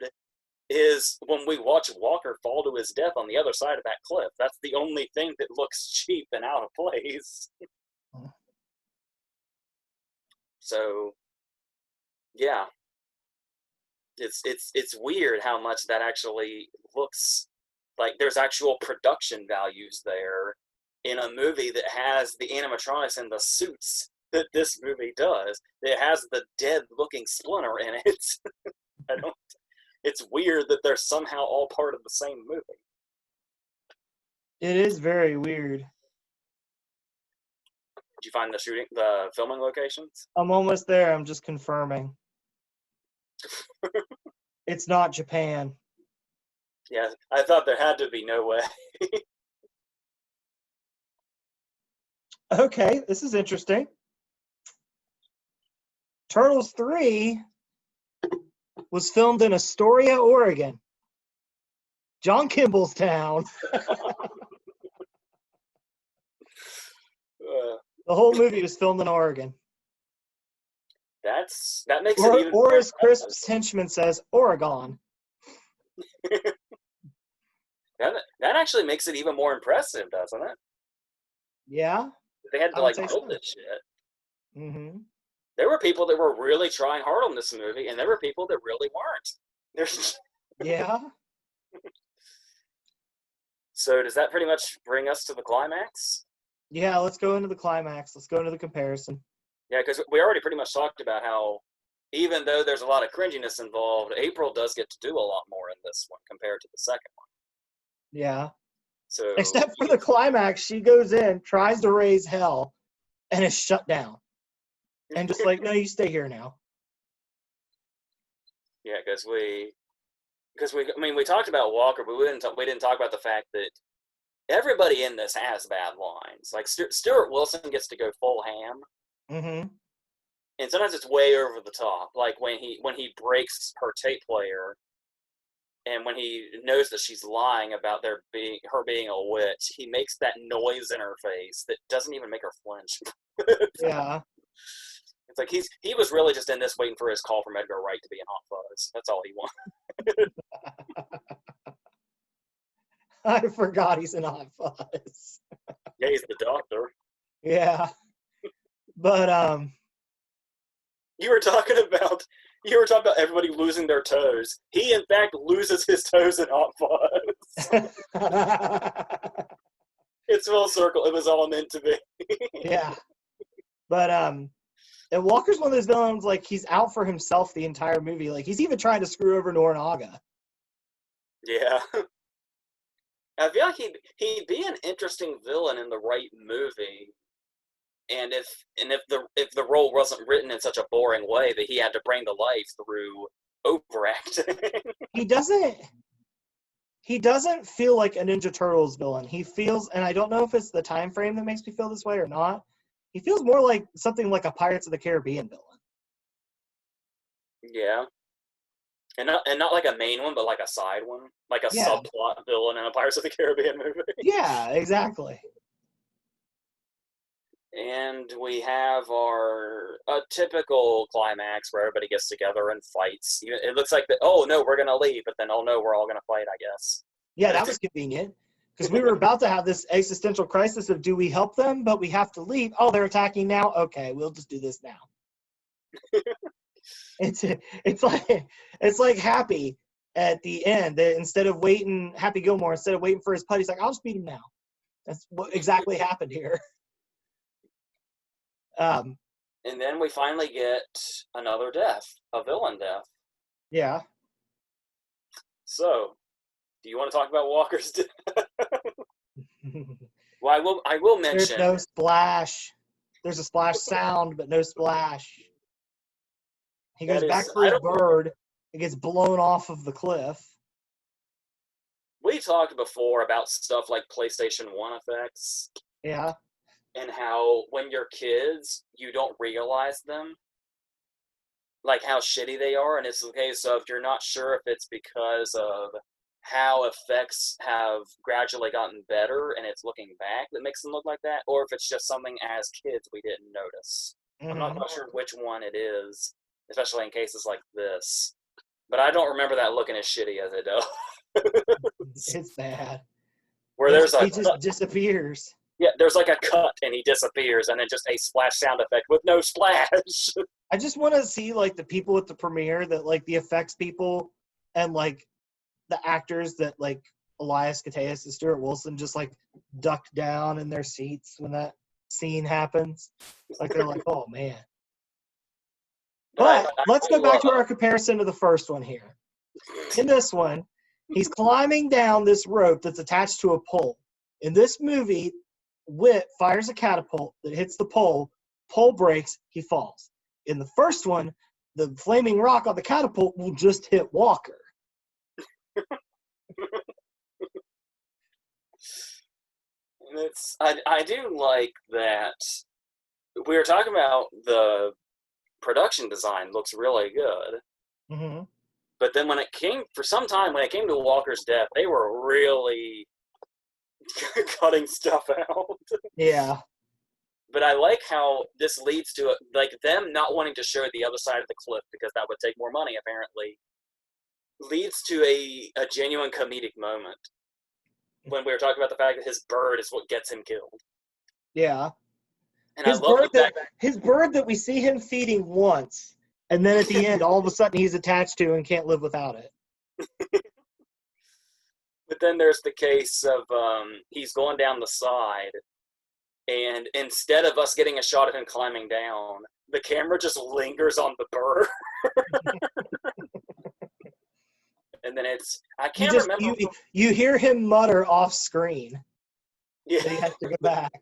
is when we watch Walker fall to his death on the other side of that cliff. That's the only thing that looks cheap and out of place. So yeah, it's weird how much that actually looks like there's actual production values there in a movie that has the animatronics and the suits that this movie does. It has the dead looking Splinter in it. I don't. It's weird that they're somehow all part of the same movie. It is very weird. Did you find the filming locations? I'm almost there. I'm just confirming. It's not Japan. Yeah, I thought there had to be no way. Okay, this is interesting. Turtles 3 was filmed in Astoria, Oregon. John Kimball's town. The whole movie was filmed in Oregon. That makes it even Or more as Crisp's henchman says, Oregon. that actually makes it even more impressive, doesn't it? Yeah, They had I to would like say build so. this shit. Mm-hmm. There were people that were really trying hard on this movie, and there were people that really weren't. There's Yeah. So does that pretty much bring us to the climax? Yeah, let's go into the climax. Let's go into the comparison. Yeah, because we already pretty much talked about how even though there's a lot of cringiness involved, April does get to do a lot more in this one compared to the second one. Yeah. So Except for the climax, she goes in, tries to raise hell, and is shut down. And just like, no, you stay here now. yeah, I mean we talked about Walker, but we didn't talk about the fact that everybody in this has bad lines. Like Stuart Wilson gets to go full ham, Mm-hmm. and sometimes it's way over the top. Like when he breaks her tape player, and when he knows that she's lying about her being a witch, he makes that noise in her face that doesn't even make her flinch. Yeah. It's like he was really just in this waiting for his call from Edgar Wright to be in Hot Fuzz. That's all he wanted. I forgot he's in Hot Fuzz. Yeah, he's the doctor. Yeah. But You were talking about everybody losing their toes. He in fact loses his toes in Hot Fuzz. It's full circle. It was all meant to be. yeah. But and Walker's one of those villains, like, he's out for himself the entire movie. Like, he's even trying to screw over Nobunaga. Yeah. I feel like he'd be an interesting villain in the right movie. And if the role wasn't written in such a boring way that he had to bring to life through overacting. He doesn't feel like a Ninja Turtles villain. He feels, and I don't know if it's the time frame that makes me feel this way or not, he feels more like something like a Pirates of the Caribbean villain. Yeah. And not like a main one, but like a side one. Like a subplot villain in a Pirates of the Caribbean movie. Yeah, exactly. And we have a typical climax where everybody gets together and fights. It looks like oh no, we're gonna leave, but then oh no, we're all gonna fight, I guess. Yeah, that was convenient. Because we were about to have this existential crisis of, do we help them, but we have to leave. Oh, they're attacking now? Okay, we'll just do this now. It's like Happy at the end. Instead of waiting, Happy Gilmore, instead of waiting for his putty, he's like, I'll just beat him now. That's what exactly happened here. And then we finally get another death, a villain death. Yeah. So, do you want to talk about Walker's death? Well, I will mention. There's no splash. There's a splash sound, but no splash. He goes back for his bird. It gets blown off of the cliff. We talked before about stuff like PlayStation 1 effects. Yeah. And how when you're kids, you don't realize them. Like how shitty they are. And it's the case of you're not sure if it's because of how effects have gradually gotten better and it's looking back that makes them look like that, or if it's just something as kids we didn't notice. I'm not quite sure which one it is, especially in cases like this. But I don't remember that looking as shitty as it does. It's bad. Where he just disappears. Yeah, there's like a cut and he disappears, and then just a splash sound effect with no splash. I just want to see, like, the people at the premiere, that, like, the effects people and, like, the actors that, like, Elias Koteas and Stuart Wilson just, like, duck down in their seats when that scene happens. Like, they're like, oh, man. But let's go back to our comparison to the first one here. In this one, he's climbing down this rope that's attached to a pole. In this movie, Whit fires a catapult that hits the pole breaks, he falls. In the first one, the flaming rock on the catapult will just hit Walker. I do like that. We were talking about the production design looks really good. Mm-hmm. But then when it came to Walker's death, they were really cutting stuff out. Yeah. But I like how this leads to like them not wanting to show the other side of the cliff because that would take more money, apparently. Leads to a genuine comedic moment when we were talking about the fact that his bird is what gets him killed. Yeah. And his bird that we see him feeding once, and then at the end, all of a sudden he's attached to and can't live without it. But then there's the case of he's going down the side, and instead of us getting a shot of him climbing down, the camera just lingers on the bird. And then I can't remember. You hear him mutter off screen. Yeah. That he has to go back.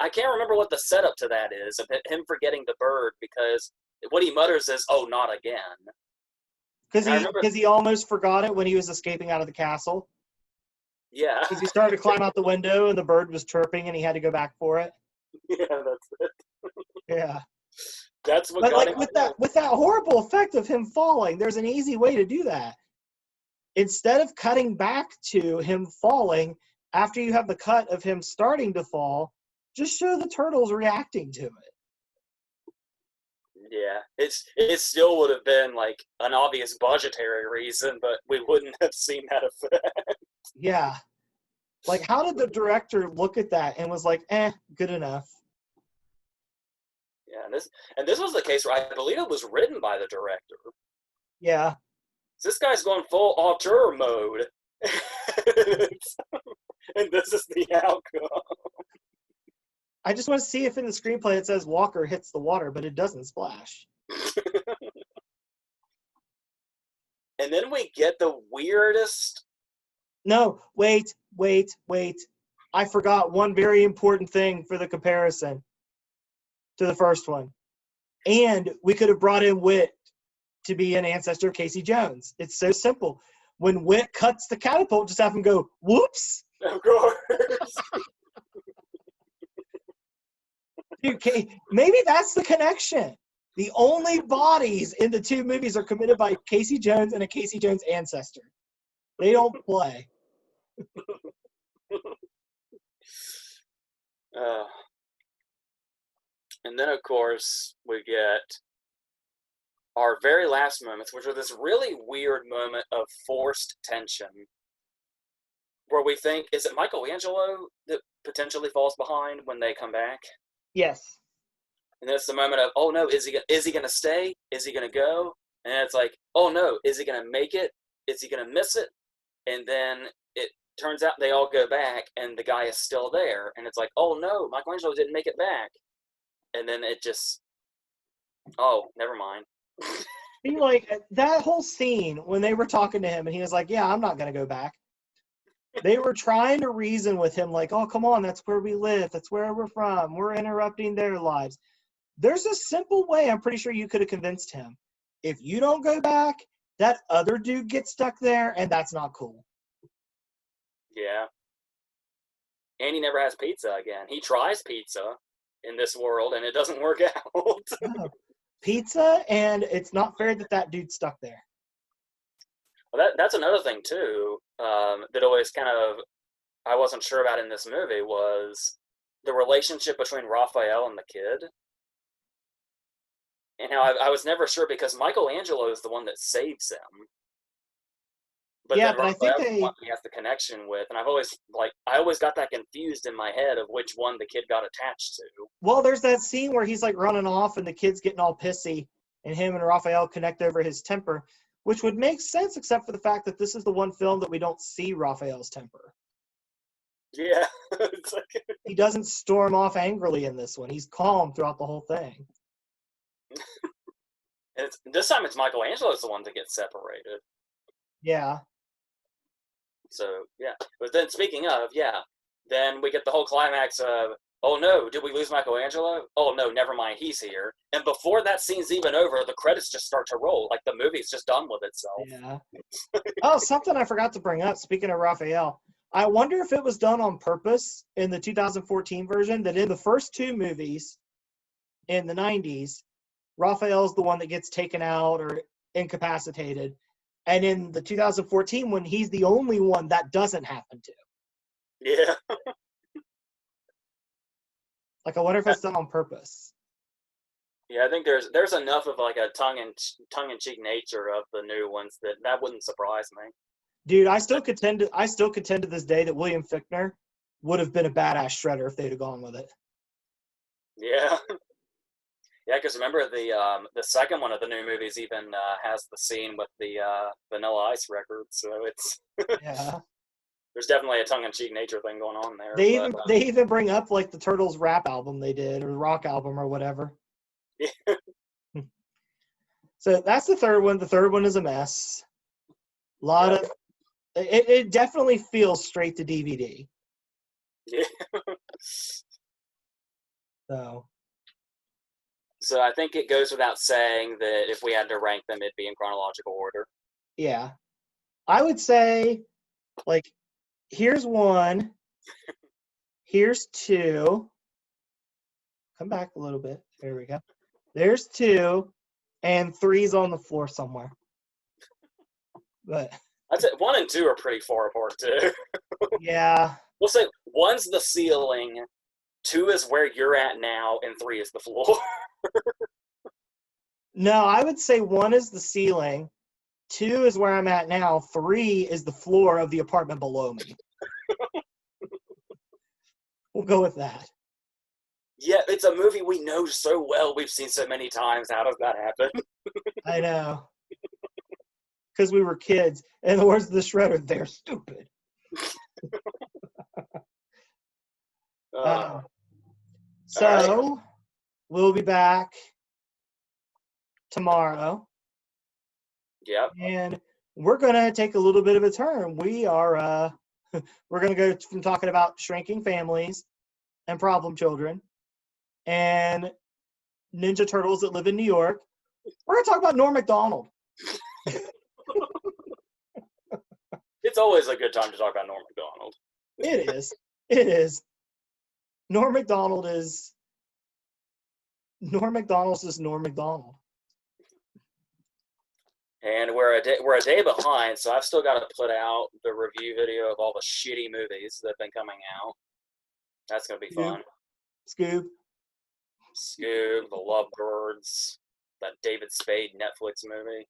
I can't remember what the setup to that is, of him forgetting the bird, because what he mutters is, "Oh, not again." Because he almost forgot it when he was escaping out of the castle. Yeah. Because he started to climb out the window and the bird was chirping and he had to go back for it. Yeah, that's it. Yeah. That's what but got like him with that horrible effect of him falling, there's an easy way to do that. Instead of cutting back to him falling, after you have the cut of him starting to fall, just show the turtles reacting to it. Yeah, it still would have been like an obvious budgetary reason, but we wouldn't have seen that effect. Yeah. Like, how did the director look at that and was like, good enough? Yeah, and this was the case where I believe it was written by the director. Yeah. So this guy's going full auteur mode, and this is the outcome. I just want to see if in the screenplay it says Walker hits the water, but it doesn't splash. And then we get the weirdest. No, wait. I forgot one very important thing for the comparison to the first one. And we could have brought in Wit to be an ancestor of Casey Jones. It's so simple. When Wit cuts the catapult, just have him go, whoops. Of course. Dude, maybe that's the connection. The only bodies in the two movies are committed by Casey Jones and a Casey Jones ancestor. They don't play. And then, of course, we get our very last moments, which are this really weird moment of forced tension, where we think, is it Michelangelo that potentially falls behind when they come back? Yes. And then it's the moment of, oh no, is he going to stay? Is he going to go? And it's like, oh no, is he going to make it? Is he going to miss it? And then it turns out they all go back, and the guy is still there. And it's like, oh no, Michelangelo didn't make it back. And then it just, oh, never mind. Like, that whole scene when they were talking to him and he was like, yeah, I'm not going to go back. They were trying to reason with him like, oh, come on, that's where we live. That's where we're from. We're interrupting their lives. There's a simple way I'm pretty sure you could have convinced him. If you don't go back, that other dude gets stuck there, and that's not cool. Yeah. And he never has pizza again. He tries pizza in this world, and it doesn't work out. No. Pizza, and it's not fair that that dude's stuck there. Well, that's another thing, too, that always kind of I wasn't sure about in this movie was the relationship between Raphael and the kid. And how I was never sure because Michelangelo is the one that saves him. But Yeah, then but I think Raphael's the one he has the connection with. And I always got that confused in my head of which one the kid got attached to. Well, there's that scene where he's like running off and the kid's getting all pissy and him and Raphael connect over his temper, which would make sense except for the fact that this is the one film that we don't see Raphael's temper. Yeah. He doesn't storm off angrily in this one. He's calm throughout the whole thing. And this time it's Michelangelo's the one that gets separated. Yeah. So, yeah. But then speaking of, yeah, then we get the whole climax of, oh no, did we lose Michelangelo? Oh no, never mind, he's here. And before that scene's even over, the credits just start to roll. Like the movie's just done with itself. Yeah. Oh, something I forgot to bring up, speaking of Raphael. I wonder if it was done on purpose in the 2014 version that in the first two movies in the 90s, Raphael's the one that gets taken out or incapacitated. And in the 2014 one, he's the only one that doesn't happen to. Yeah. Like, I wonder if it's done on purpose. Yeah, I think there's enough of like a tongue-in-cheek nature of the new ones that wouldn't surprise me. Dude, I still contend to this day that William Fichtner would have been a badass shredder if they'd have gone with it. Yeah. Yeah, because remember the second one of the new movies even has the scene with the Vanilla Ice record, so it's Yeah. there's definitely a tongue-in-cheek nature thing going on there. They even bring up like the Turtles rap album they did or rock album or whatever. Yeah. So that's the third one. The third one is a mess. A lot of it definitely feels straight to DVD. Yeah. So I think it goes without saying that if we had to rank them, it'd be in chronological order. Yeah. I would say, like, here's one. Here's two. Come back a little bit. There we go. There's two. And three's on the floor somewhere. But I'd say 1 and 2 are pretty far apart, too. Yeah. We'll say 1's the ceiling, 2 is where you're at now, and 3 is the floor. No, I would say 1 is the ceiling, 2 is where I'm at now, 3 is the floor of the apartment below me. We'll go with that. Yeah, it's a movie we know so well. We've seen so many times. How does that happen? I know. Because we were kids. In the words of the Shredder, they're stupid. Uh, So, right. we'll be back tomorrow. Yep. And we're going to take a little bit of a turn. We are, we're going to go from talking about shrinking families and problem children and Ninja Turtles that live in New York. We're going to talk about Norm Macdonald. It's always a good time to talk about Norm Macdonald. It is. It is. Norm Macdonald is Norm Macdonald's just Norm Macdonald. And we're a day behind, so I've still got to put out the review video of all the shitty movies that have been coming out. That's gonna be fun. Scoob. Scoob, The Lovebirds, that David Spade Netflix movie.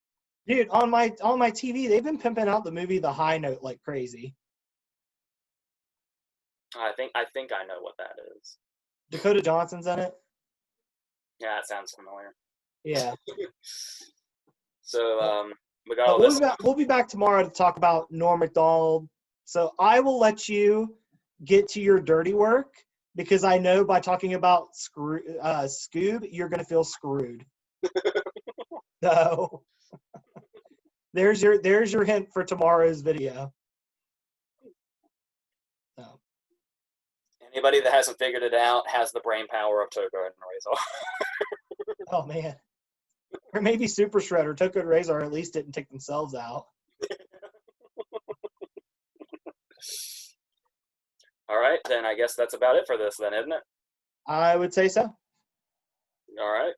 Dude, on my TV, they've been pimping out the movie The High Note like crazy. I think I know what that is. Dakota Johnson's in it. Yeah, that sounds familiar. Yeah. So we got all this. We'll be back tomorrow to talk about Norm Macdonald. So I will let you get to your dirty work because I know by talking about Scoob, you're going to feel screwed. So there's your hint for tomorrow's video. So. Anybody that hasn't figured it out has the brain power of Toko and Razor. Oh man. Or maybe Super Shredder. Toko and Razor at least didn't take themselves out. All right, then I guess that's about it for this then, isn't it? I would say so. All right.